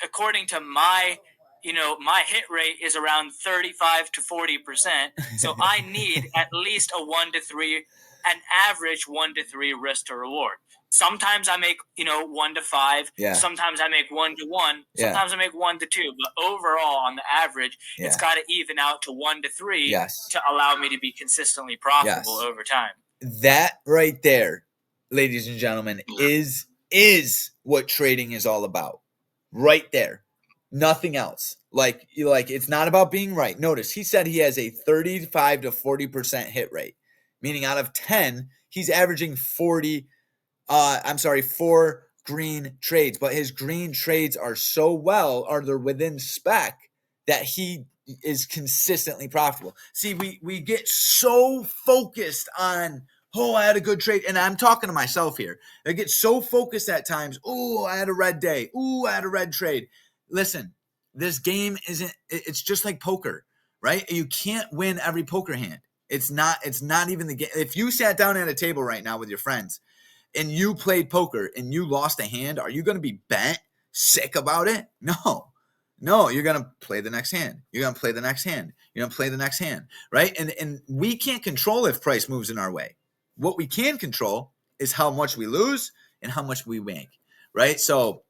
[SPEAKER 3] according to my, my hit rate is around 35 to 40%. So I need at least a 1 to 3, an average 1 to 3 risk to reward. Sometimes I make, 1 to 5.
[SPEAKER 1] Yeah.
[SPEAKER 3] Sometimes I make 1 to 1. Sometimes I make 1 to 2. But overall, on the average, it's got to even out to 1 to 3 to allow me to be consistently profitable over time.
[SPEAKER 1] That right there, ladies and gentlemen, is what trading is all about. Right there. Nothing else. Like it's not about being right. Notice he said he has a 35 to 40% hit rate, meaning out of 10, he's averaging 4 green trades, but his green trades are they're within spec that he is consistently profitable. See, we get so focused on, I had a good trade. And I'm talking to myself here. I get so focused at times. I had a red day. I had a red trade. Listen, this game it's just like poker, right? You can't win every poker hand. It's not even the game. If you sat down at a table right now with your friends and you played poker and you lost a hand, are you going to be bent, sick about it? No, you're going to play the next hand. You're going to play the next hand. You're going to play the next hand, right? And we can't control if price moves in our way. What we can control is how much we lose and how much we make, right? So,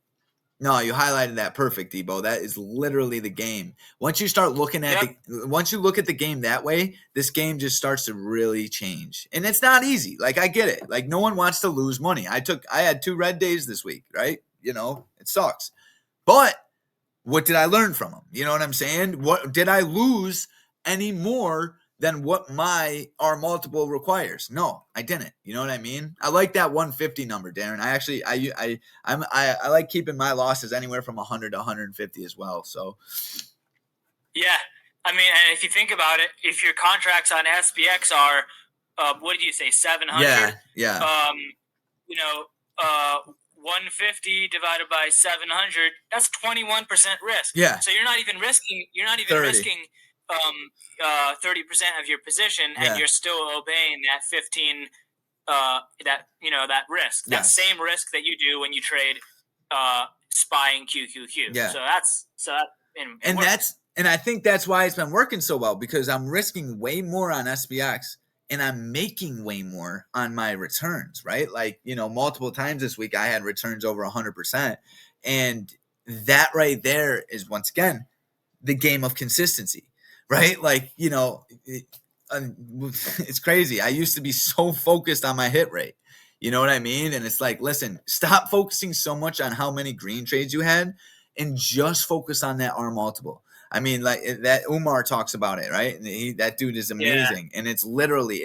[SPEAKER 1] no, you highlighted that perfect, Debo. That is literally the game. Once you start looking at once you look at the game that way, this game just starts to really change. And it's not easy. Like, I get it. Like, no one wants to lose money. I had 2 red days this week, right? It sucks. But what did I learn from them? You know what I'm saying? What did I lose any more than what our multiple requires? No, I didn't. You know what I mean? I like that 150 number, Darren. I like keeping my losses anywhere from 100 to 150 as well. So,
[SPEAKER 3] yeah, I mean, and if you think about it, if your contracts on SPX are, what did you say, 700?
[SPEAKER 1] Yeah.
[SPEAKER 3] 150 divided by 700, that's 21% risk.
[SPEAKER 1] Yeah.
[SPEAKER 3] So you're not even risking 30% of your position, and you're still obeying that 15 that risk, that same risk that you do when you trade SPY and QQQ.
[SPEAKER 1] Yeah. And I think that's why it's been working so well, because I'm risking way more on SPX and I'm making way more on my returns, right? Like, multiple times this week I had returns over 100%. And that right there is, once again, the game of consistency, right? Like, it's crazy. I used to be so focused on my hit rate. You know what I mean? And it's like, listen, stop focusing so much on how many green trades you had and just focus on that R multiple. I mean, like that Umar talks about it, right? That dude is amazing. And it's literally,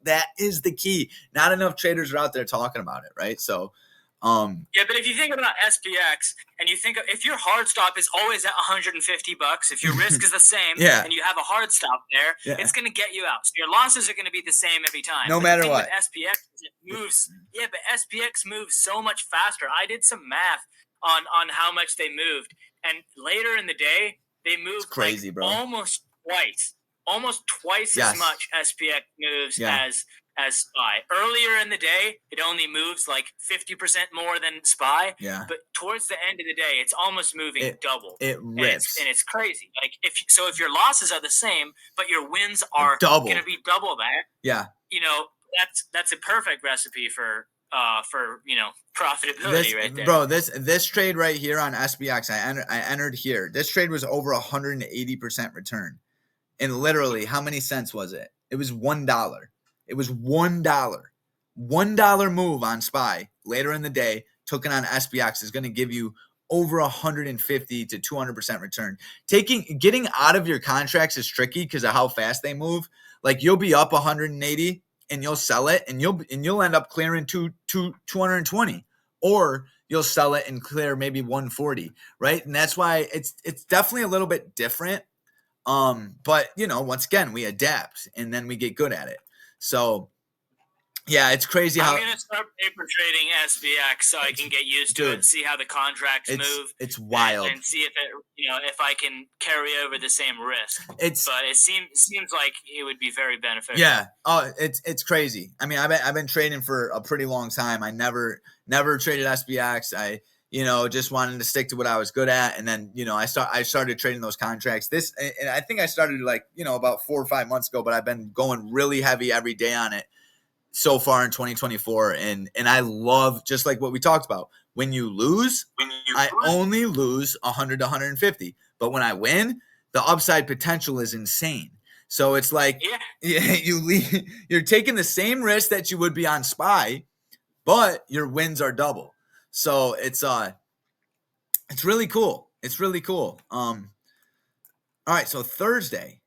[SPEAKER 1] that is the key. Not enough traders are out there talking about it, right? So,
[SPEAKER 3] but if you think about SPX and you think if your hard stop is always at $150, if your risk is the same and you have a hard stop there, it's going to get you out. So your losses are going to be the same every time.
[SPEAKER 1] No matter what.
[SPEAKER 3] With SPX, it moves. Yeah, but SPX moves so much faster. I did some math on how much they moved, and later in the day, they moved
[SPEAKER 1] crazy, bro.
[SPEAKER 3] almost twice as much SPX moves as SPY. Earlier in the day, it only moves like 50% more than SPY.
[SPEAKER 1] Yeah.
[SPEAKER 3] But towards the end of the day, it's almost moving double.
[SPEAKER 1] It rips.
[SPEAKER 3] And it's crazy. Like if your losses are the same, but your wins are going to be double that.
[SPEAKER 1] Yeah.
[SPEAKER 3] That's a perfect recipe for profitability right there.
[SPEAKER 1] Bro, this trade right here on SPX, I entered here. This trade was over 180% return. And literally, how many cents was it? It was $1. It was $1. $1 move on SPY later in the day, took it on SPX, is going to give you over 150 to 200% return. Getting out of your contracts is tricky because of how fast they move. Like, you'll be up 180 and you'll sell it, and you'll end up clearing 220, or you'll sell it and clear maybe 140, right? And that's why it's definitely a little bit different But once again, we adapt and then we get good at it. So yeah, it's crazy how
[SPEAKER 3] I'm gonna start paper trading SPX so I can get used to it, see how the contracts move.
[SPEAKER 1] It's wild,
[SPEAKER 3] and see if it, if I can carry over the same risk. But it seems like it would be very beneficial.
[SPEAKER 1] Yeah. Oh, it's crazy. I mean, I've been trading for a pretty long time. I never traded SPX. I just wanted to stick to what I was good at, and then I started trading those contracts. And I think I started about 4 or 5 months ago, but I've been going really heavy every day on it so far in 2024, and I love, just like what we talked about, when you lose, I only lose 100 to 150, but when I win, the upside potential is insane. So it's like, you're taking the same risk that you would be on SPY, but your wins are double. So it's really cool. It's really cool. All right, so Thursday,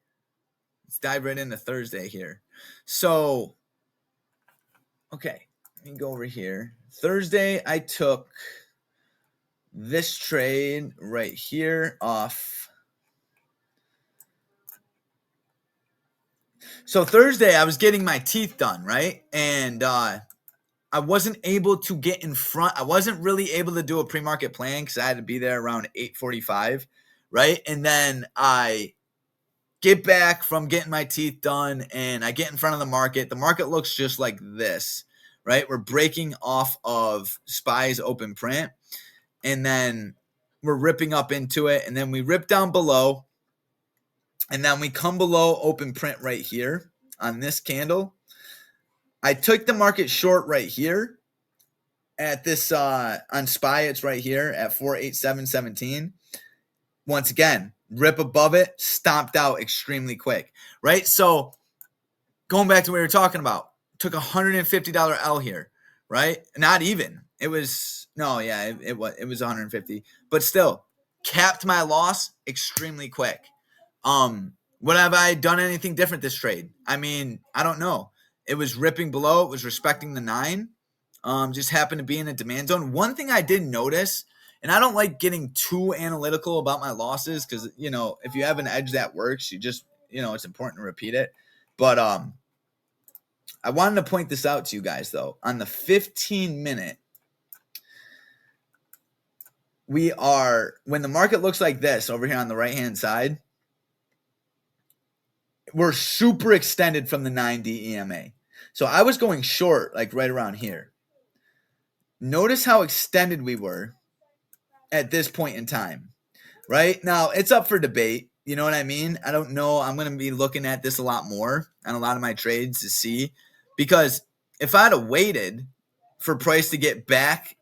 [SPEAKER 1] let's dive right into Thursday here. So okay, let me go over here. Thursday, I took this trade right here off. So Thursday, I was getting my teeth done, right? And I wasn't able to get in front. I wasn't really able to do a pre-market plan because I had to be there around 8:45, right? And then I get back from getting my teeth done, and I get in front of the market. The market looks just like this, right? We're breaking off of SPY's open print, and then we're ripping up into it, and then we rip down below, and then we come below open print right here on this candle. I took the market short right here at this on SPY. It's right here at 487.17. Once again, rip above it, stomped out extremely quick, right? So going back to what we were talking about, took $150 L here, right? Not even. It was, no, yeah, it was 150, but still capped my loss extremely quick. Would have I done anything different this trade? I mean, I don't know. It was ripping below. It was respecting the 9. Just happened to be in a demand zone. One thing I did notice, and I don't like getting too analytical about my losses because, if you have an edge that works, you just, it's important to repeat it. But I wanted to point this out to you guys, though. On the 15-minute, when the market looks like this over here on the right-hand side, we're super extended from the 9D EMA. So I was going short, like right around here. Notice how extended we were at this point in time, right? Now, it's up for debate. You know what I mean? I don't know. I'm going to be looking at this a lot more on a lot of my trades to see. Because if I'd have waited for price to get back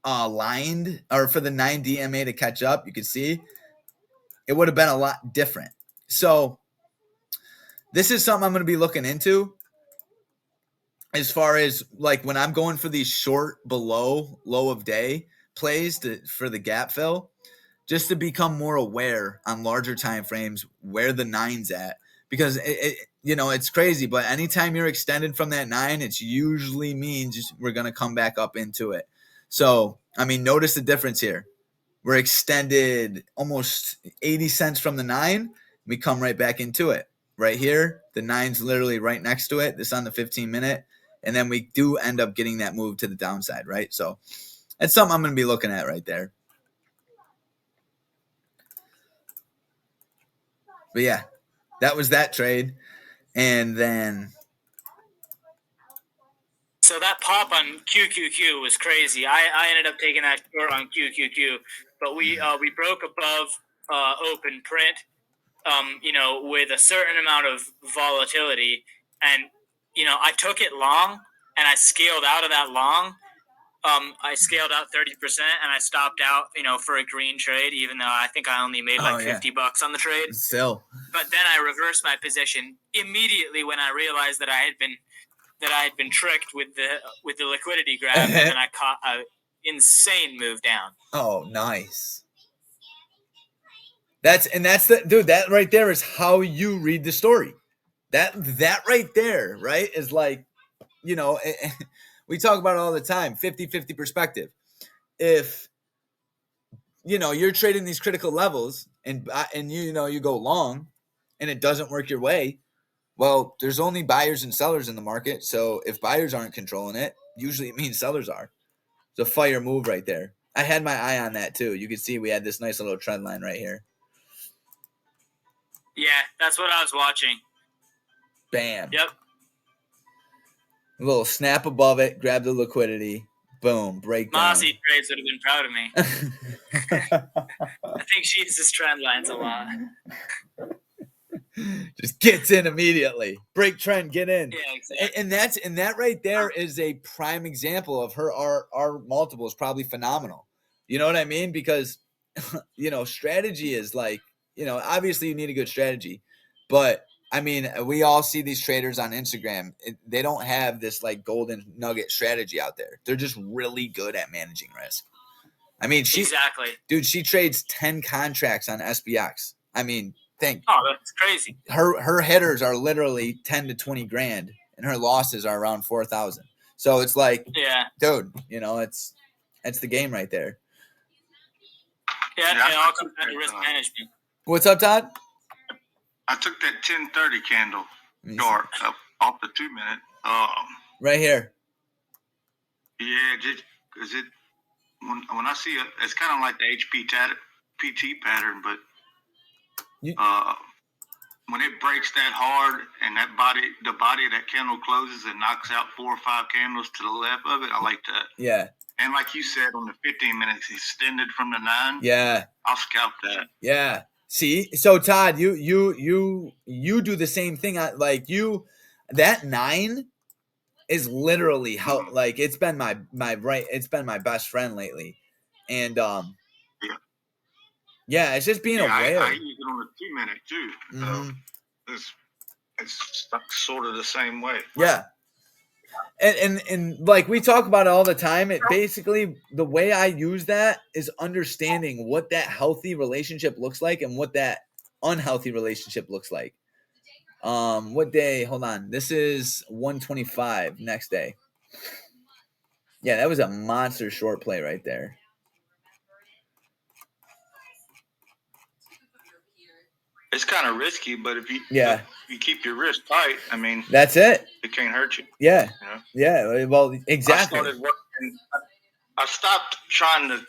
[SPEAKER 1] aligned, or for the 9D EMA to catch up, you could see it would have been a lot different. So this is something I'm going to be looking into as far as like when I'm going for these short below low of day plays for the gap fill, just to become more aware on larger time frames where the 9's at, because it's crazy, but anytime you're extended from that 9, it usually means we're going to come back up into it. So, I mean, notice the difference here. We're extended almost 80 cents from the 9. We come right back into it. Right here, the 9's literally right next to it. This on the 15-minute. And then we do end up getting that move to the downside, right? So that's something I'm going to be looking at right there. But yeah, that was that trade. And then,
[SPEAKER 3] so that pop on QQQ was crazy. I ended up taking that short on QQQ, but we broke above open print, with a certain amount of volatility, and I took it long, and I scaled out of that long. I scaled out 30%, and I stopped out, for a green trade, even though I think I only made like $50 on the trade.
[SPEAKER 1] Still.
[SPEAKER 3] But then I reversed my position immediately when I realized that I had been tricked with the liquidity grab, and then I caught an insane move down.
[SPEAKER 1] Oh, nice. That's that right there is how you read the story. That right there, right, is like, we talk about it all the time, 50-50 perspective. If you're trading these critical levels and you go long and it doesn't work your way. Well, there's only buyers and sellers in the market. So if buyers aren't controlling it, usually it means sellers are. It's a fire move right there. I had my eye on that too. You can see we had this nice little trend line right here.
[SPEAKER 3] Yeah, that's what I was watching.
[SPEAKER 1] Bam.
[SPEAKER 3] Yep.
[SPEAKER 1] A little snap above it, grab the liquidity, boom, breakdown.
[SPEAKER 3] Mossy trades would have been proud of me. I think she uses trend lines a lot.
[SPEAKER 1] Just gets in immediately. Break trend, get in.
[SPEAKER 3] Yeah, exactly.
[SPEAKER 1] And that right there is a prime example of her our multiple is probably phenomenal. You know what I mean? Because strategy is like, obviously you need a good strategy, but I mean, we all see these traders on Instagram. They don't have this like golden nugget strategy out there. They're just really good at managing risk. I mean,
[SPEAKER 3] exactly.
[SPEAKER 1] Dude, she trades 10 contracts on SPX. I mean,
[SPEAKER 3] oh, that's crazy.
[SPEAKER 1] Her hitters are literally 10 to 20 grand and her losses are around 4,000. So it's like,
[SPEAKER 3] yeah,
[SPEAKER 1] dude, it's the game right there.
[SPEAKER 3] Yeah, it all comes down to risk management.
[SPEAKER 1] What's up, Todd?
[SPEAKER 5] I took that 10:30 candle dark up off the 2 minute.
[SPEAKER 1] Right here.
[SPEAKER 5] Yeah, just because when I see it, it's kind of like the PT pattern, but when it breaks that hard and the body of that candle closes and knocks out 4 or 5 candles to the left of it, I like that.
[SPEAKER 1] Yeah.
[SPEAKER 5] And like you said, on the 15 minutes extended from the 9.
[SPEAKER 1] Yeah.
[SPEAKER 5] I'll scalp that.
[SPEAKER 1] Yeah. See, so Todd, you do the same thing. That 9 is literally how like it's been my best friend lately, and yeah, it's just being aware.
[SPEAKER 5] I use it on the 2 minute too. So it's sort of the same way.
[SPEAKER 1] Yeah. And like we talk about it all the time, it basically the way I use that is understanding what that healthy relationship looks like and what that unhealthy relationship looks like. What day? Hold on. This is 125 next day. Yeah, that was a monster short play right there.
[SPEAKER 5] It's kind of risky, but if you keep your wrist tight, I mean,
[SPEAKER 1] that's it.
[SPEAKER 5] It can't hurt you.
[SPEAKER 1] Yeah. Yeah. Well, exactly.
[SPEAKER 5] I stopped trying to.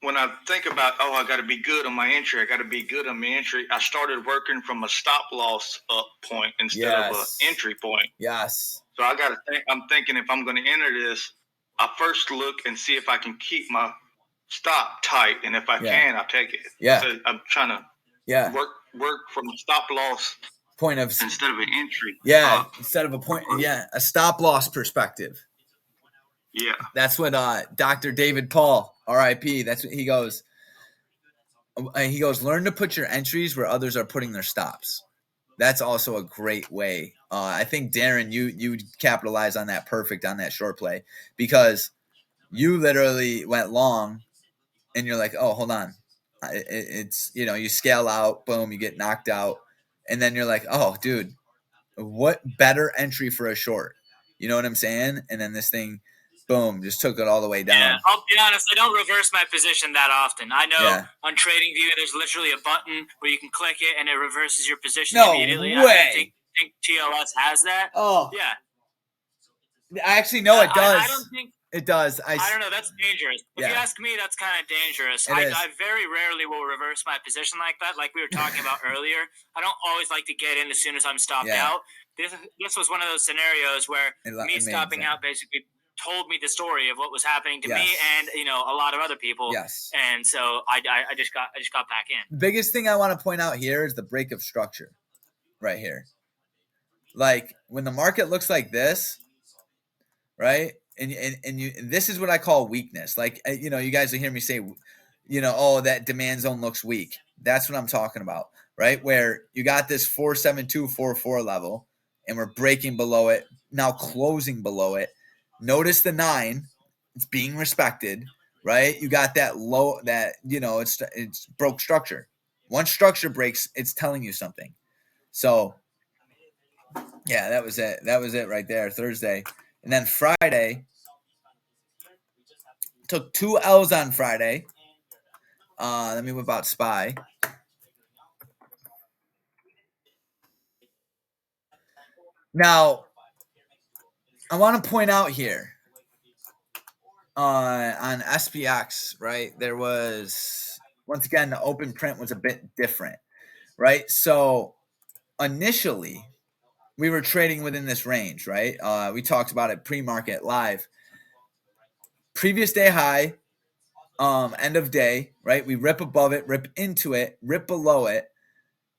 [SPEAKER 5] When I think about, I got to be good on my entry. I started working from a stop loss up point instead of an entry point.
[SPEAKER 1] Yes.
[SPEAKER 5] So I got to think. I'm thinking if I'm going to enter this, I first look and see if I can keep my stop tight, and if I can, I'll take it.
[SPEAKER 1] Yeah.
[SPEAKER 5] So I'm trying to. Work from a stop loss
[SPEAKER 1] point of
[SPEAKER 5] instead of an entry.
[SPEAKER 1] Yeah, instead of a point. Yeah, a stop loss perspective.
[SPEAKER 5] Yeah,
[SPEAKER 1] that's what Dr. David Paul, R.I.P. That's what he goes. He goes, learn to put your entries where others are putting their stops. That's also a great way. I think Darren, you capitalize on that perfect on that short play because you literally went long, and you're like, oh, hold on. It's you scale out, boom, you get knocked out, and then you're like, oh, dude, what better entry for a short? You know what I'm saying? And then this thing, boom, just took it all the way down.
[SPEAKER 3] Yeah, I'll be honest, I don't reverse my position that often. I know on TradingView there's literally a button where you can click it and it reverses your position immediately.
[SPEAKER 1] No way.
[SPEAKER 3] I think TLS has that.
[SPEAKER 1] Oh.
[SPEAKER 3] Yeah.
[SPEAKER 1] I actually know it does.
[SPEAKER 3] I don't think
[SPEAKER 1] it does. I
[SPEAKER 3] don't know. That's dangerous. If you ask me, that's kind of dangerous. I very rarely will reverse my position like that. Like we were talking about earlier, I don't always like to get in as soon as I'm stopped out. This was one of those scenarios where me stopping out basically told me the story of what was happening to me and a lot of other people.
[SPEAKER 1] Yes.
[SPEAKER 3] And so I just got back in.
[SPEAKER 1] The biggest thing I want to point out here is the break of structure, right here. Like when the market looks like this, right? And this is what I call weakness. Like, you guys will hear me say, that demand zone looks weak. That's what I'm talking about, right? Where you got this 47244 level and we're breaking below it, now closing below it. Notice the 9, it's being respected, right? You got that low, that, it's broke structure. Once structure breaks, it's telling you something. So, yeah, that was it. That was it right there, Thursday. And then Friday, took 2 L's on Friday. Let me whip out SPY. Now, I want to point out here on SPX, right? There was, once again, the open print was a bit different, right? So initially, we were trading within this range, right? We talked about it pre-market live. Previous day high, end of day, right? We rip above it, rip into it, rip below it,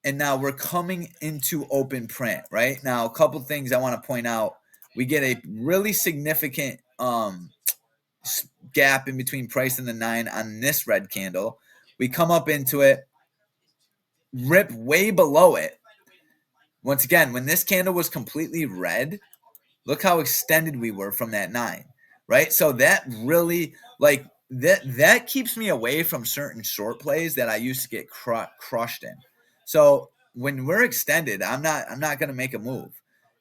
[SPEAKER 1] and now we're coming into open print, right? Now, a couple things I want to point out. We get a really significant gap in between price and the 9 on this red candle. We come up into it, rip way below it. Once again, when this candle was completely red, look how extended we were from that 9, right? So that really, like, that keeps me away from certain short plays that I used to get crushed in. So when we're extended, I'm not going to make a move.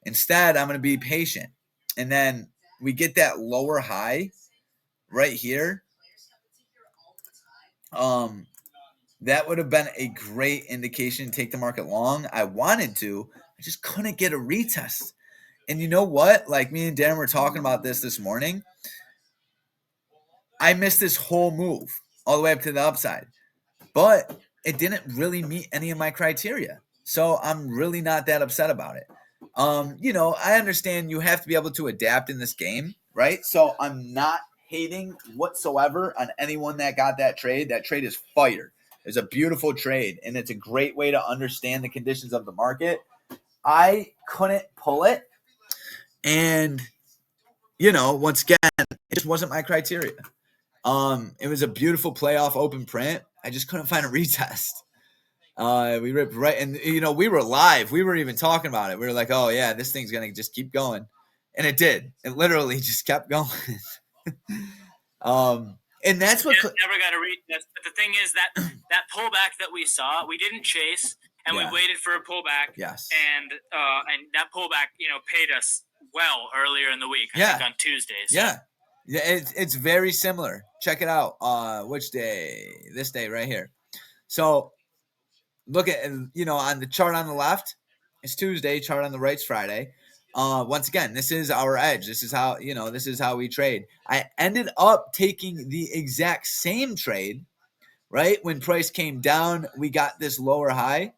[SPEAKER 1] Instead, I'm going to be patient. And then we get that lower high right here. That would have been a great indication to take the market long. I wanted to, I just couldn't get a retest. And you know what? Like, me and Darren were talking about this morning. I missed this whole move all the way up to the upside, but it didn't really meet any of my criteria. So I'm really not that upset about it. You know, I understand you have to be able to adapt in this game, right? So I'm not hating whatsoever on anyone that got that trade. That trade is fire. It's a beautiful trade, and it's a great way to understand the conditions of the market. I couldn't pull it. And, you know, once again, it just wasn't my criteria. It was a beautiful playoff open print. I just couldn't find a retest. We ripped right, and you know, we were live. We were even talking about it. We were like, "Oh yeah, this thing's gonna just keep going," and it did. It literally just kept going. And that's what
[SPEAKER 3] never got a retest. But the thing is that pullback that we saw, we didn't chase, and we waited for a pullback.
[SPEAKER 1] Yes,
[SPEAKER 3] and that pullback, you know, paid us well earlier in the week. I think on Tuesdays. So.
[SPEAKER 1] Yeah, it's very similar. Check it out. Which day? This day right here. So look at, you know, on the chart on the left, it's Tuesday. Chart on the right's Friday. Once again, this is our edge. This is how, you know, this is how we trade. I ended up taking the exact same trade, right? When price came down, we got this lower high.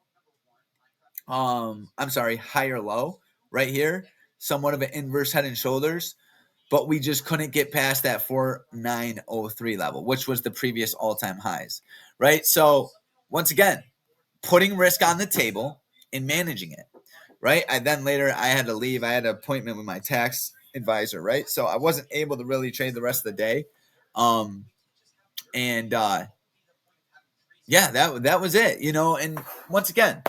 [SPEAKER 1] I'm sorry, higher low right here. Somewhat of an inverse head and shoulders, but we just couldn't get past that 4903 level, which was the previous all-time highs, right? So once again, putting risk on the table and managing it, right? I had to leave. I had an appointment with my tax advisor, right? So I wasn't able to really trade the rest of the day. Yeah, that was it, you know. And once again,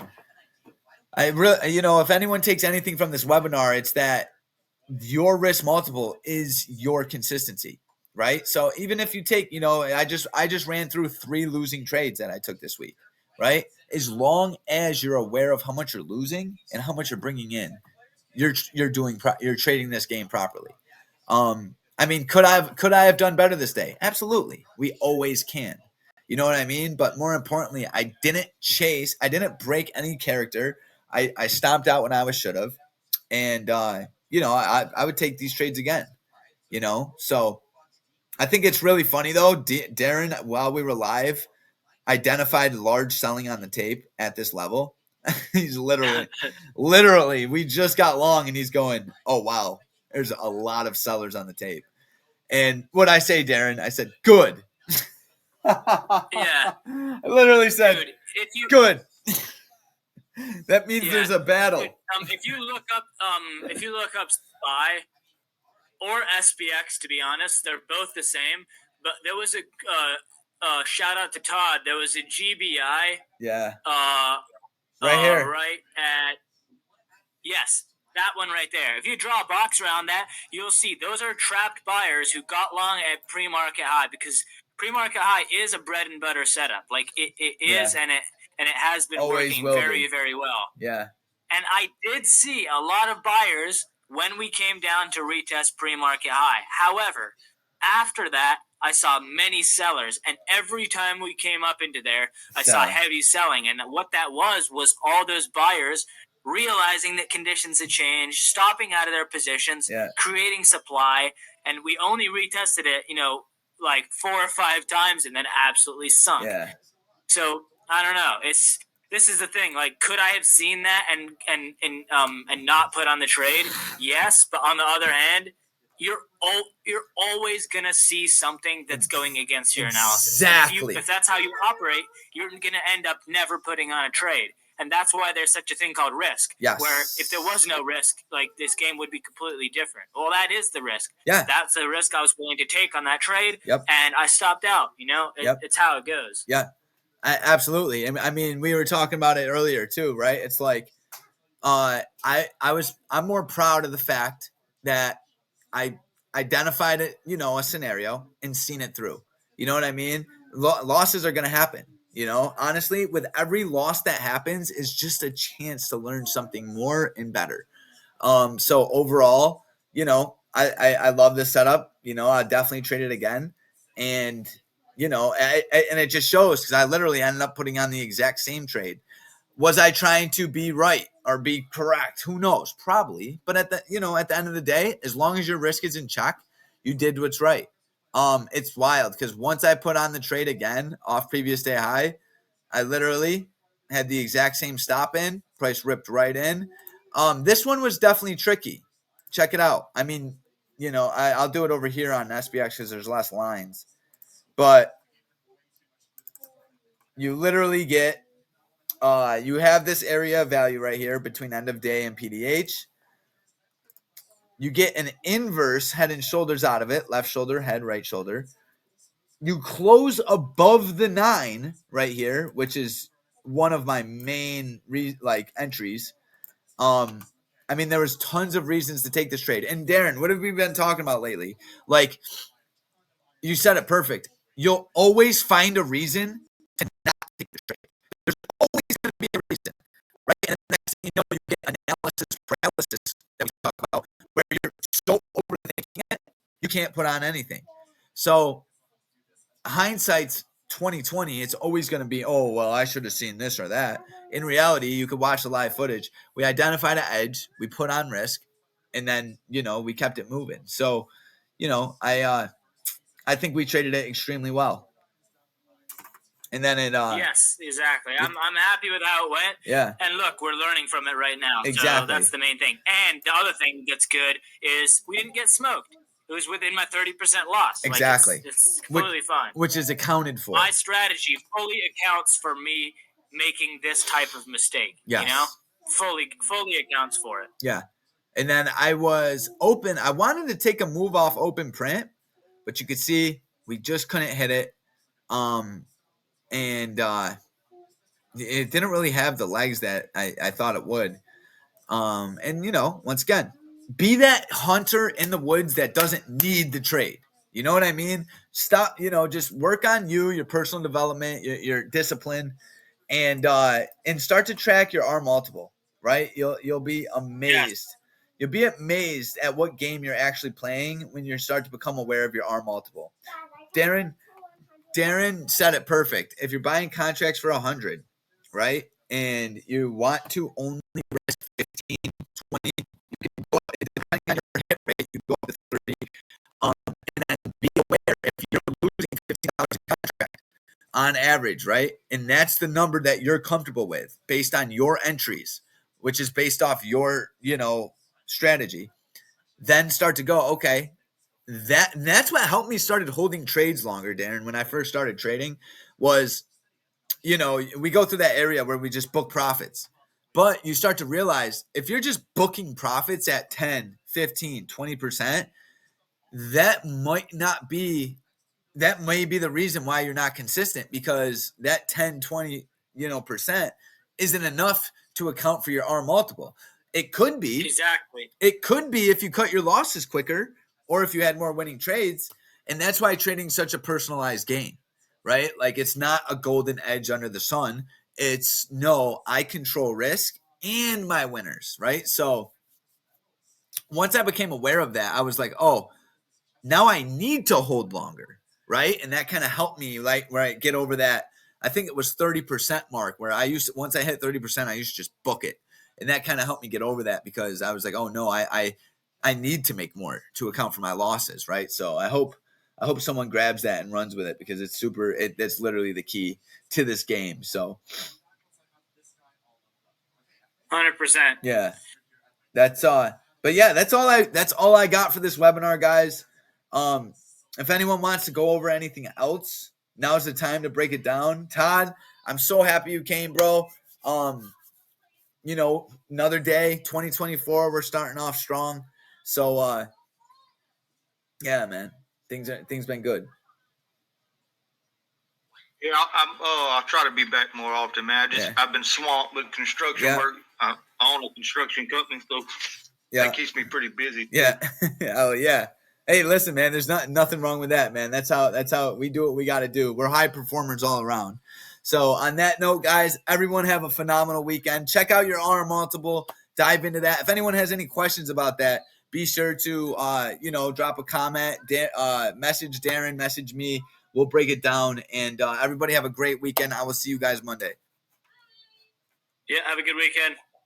[SPEAKER 1] I really, you know, if anyone takes anything from this webinar, it's that your risk multiple is your consistency, right? So even if you take, you know, I just ran through 3 losing trades that I took this week, right? As long as you're aware of how much you're losing and how much you're bringing in, you're trading this game properly. I mean, could I have done better this day? Absolutely. We always can. You know what I mean? But more importantly, I didn't chase. I didn't break any character. I stomped out when I should have. And, you know, I would take these trades again, you know? So I think it's really funny, though. Darren, while we were live, identified large selling on the tape at this level. He's literally, we just got long and he's going, "Oh, wow, there's a lot of sellers on the tape." And what I say, Darren, I said, "Good."
[SPEAKER 3] Yeah.
[SPEAKER 1] I literally said,
[SPEAKER 3] Dude,
[SPEAKER 1] "Good." That means there's a battle.
[SPEAKER 3] Dude, if you look up SPY or SPX, to be honest, they're both the same. But there was a shout out to Todd. There was a GBI.
[SPEAKER 1] Yeah. Right here.
[SPEAKER 3] Right at that one right there. If you draw a box around that, you'll see those are trapped buyers who got long at pre-market high, because pre-market high is a bread and butter setup. Like it is, and it has been
[SPEAKER 1] Always
[SPEAKER 3] working very, very well.
[SPEAKER 1] Yeah.
[SPEAKER 3] And I did see a lot of buyers when we came down to retest pre-market high. However, After that, I saw many sellers, and every time we came up into there, I saw heavy selling. And what that was all those buyers realizing that conditions had changed, stopping out of their positions, creating supply, and we only retested it, like 4 or 5 times, and then absolutely sunk.
[SPEAKER 1] Yeah.
[SPEAKER 3] So I don't know. This is the thing. Like, could I have seen that and not put on the trade? Yes, but on the other hand, you're always gonna see something that's going against your analysis.
[SPEAKER 1] Exactly.
[SPEAKER 3] If that's how you operate, you're gonna end up never putting on a trade. And that's why there's such a thing called risk.
[SPEAKER 1] Yes.
[SPEAKER 3] Where if there was no risk, like, this game would be completely different. Well, that is the risk.
[SPEAKER 1] Yeah.
[SPEAKER 3] That's the risk I was willing to take on that trade.
[SPEAKER 1] Yep.
[SPEAKER 3] And I stopped out. It's how it goes.
[SPEAKER 1] Yeah. Absolutely. I mean, we were talking about it earlier too, right? It's like, I'm more proud of the fact that I identified it, a scenario and seen it through. You know what I mean? Losses are going to happen. Honestly, with every loss that happens is just a chance to learn something more and better. So overall, I love this setup. I definitely trade it again. And, and it just shows because I literally ended up putting on the exact same trade. Was I trying to be right or be correct? Who knows? Probably. But at the end of the day, as long as your risk is in check, you did what's right. It's wild because once I put on the trade again off previous day high, I literally had the exact same stop in, price ripped right in. This one was definitely tricky. Check it out. I mean, I'll do it over here on SPX because there's less lines. But you literally get, you have this area of value right here between end of day and PDH. You get an inverse head and shoulders out of it, left shoulder, head, right shoulder. You close above the 9 right here, which is one of my main entries. I mean, there was tons of reasons to take this trade. And Darren, what have we been talking about lately? Like, you said it perfect. You'll always find a reason to not take the trade. There's always going to be a reason, right? And the next thing you know, you get analysis paralysis that we talk about, where you're so overthinking it, you can't put on anything. So hindsight's 2020. It's always going to be, oh, well, I should have seen this or that. In reality, you could watch the live footage. We identified an edge, we put on risk, and then we kept it moving. So, I think we traded it extremely well. And then it
[SPEAKER 3] yes, exactly. I'm happy with how it went.
[SPEAKER 1] Yeah.
[SPEAKER 3] And look, we're learning from it right now.
[SPEAKER 1] Exactly.
[SPEAKER 3] So that's the main thing. And the other thing that's good is we didn't get smoked. It was within my 30% loss.
[SPEAKER 1] Exactly.
[SPEAKER 3] Like it's completely fine.
[SPEAKER 1] Which is accounted for.
[SPEAKER 3] My strategy fully accounts for me making this type of mistake.
[SPEAKER 1] Yes.
[SPEAKER 3] Fully accounts for it.
[SPEAKER 1] Yeah. And then I was open. I wanted to take a move off open print, but you could see we just couldn't hit it. And it didn't really have the legs that I thought it would. And once again, be that hunter in the woods that doesn't need the trade. You know what I mean? Stop, just work on your personal development, your discipline, and start to track your R multiple, right? You'll be amazed. Yes. You'll be amazed at what game you're actually playing when you start to become aware of your R multiple. Darren said it perfect. If you're buying contracts for 100, right, and you want to only risk 15, 20, you can go, depending on your hit rate, you go up to 30. And then be aware if you're losing $15 a contract on average, right? And that's the number that you're comfortable with based on your entries, which is based off your, strategy. Then start to go, okay. That's what helped me started holding trades longer, Darren. When I first started trading was, we go through that area where we just book profits, but you start to realize if you're just booking profits at 10, 15, 20%, that may be the reason why you're not consistent, because that 10, 20, percent isn't enough to account for your R multiple. It could be.
[SPEAKER 3] Exactly.
[SPEAKER 1] It could be if you cut your losses quicker, or if you had more winning trades. And that's why trading is such a personalized game, right? Like, it's not a golden edge under the sun. It's I control risk and my winners, right? So once I became aware of that, I was like, oh, now I need to hold longer, right? And that kind of helped me, like, right, get over that. I think it was 30% mark where once I hit 30%, I used to just book it. And that kind of helped me get over that because I was like, oh no, I need to make more to account for my losses, right? So I hope someone grabs that and runs with it because it's that's literally the key to this game. So
[SPEAKER 3] 100%.
[SPEAKER 1] yeah, but yeah, that's all I got for this webinar, guys. If anyone wants to go over anything else, now's the time to break it down. Todd, I'm so happy you came, bro. Another day, 2024, we're starting off strong. So yeah, man, things been good.
[SPEAKER 5] Yeah, I'll try to be back more often, man. I've been swamped with construction work. I own a construction company, so that keeps me pretty busy.
[SPEAKER 1] Yeah. Oh yeah. Hey, listen, man, there's nothing wrong with that, man. That's how we do what we got to do. We're high performers all around. So on that note, guys, everyone have a phenomenal weekend. Check out your R multiple, dive into that. If anyone has any questions about that, be sure to drop a comment, message Darren, message me. We'll break it down, and everybody have a great weekend. I will see you guys Monday.
[SPEAKER 3] Yeah, have a good weekend.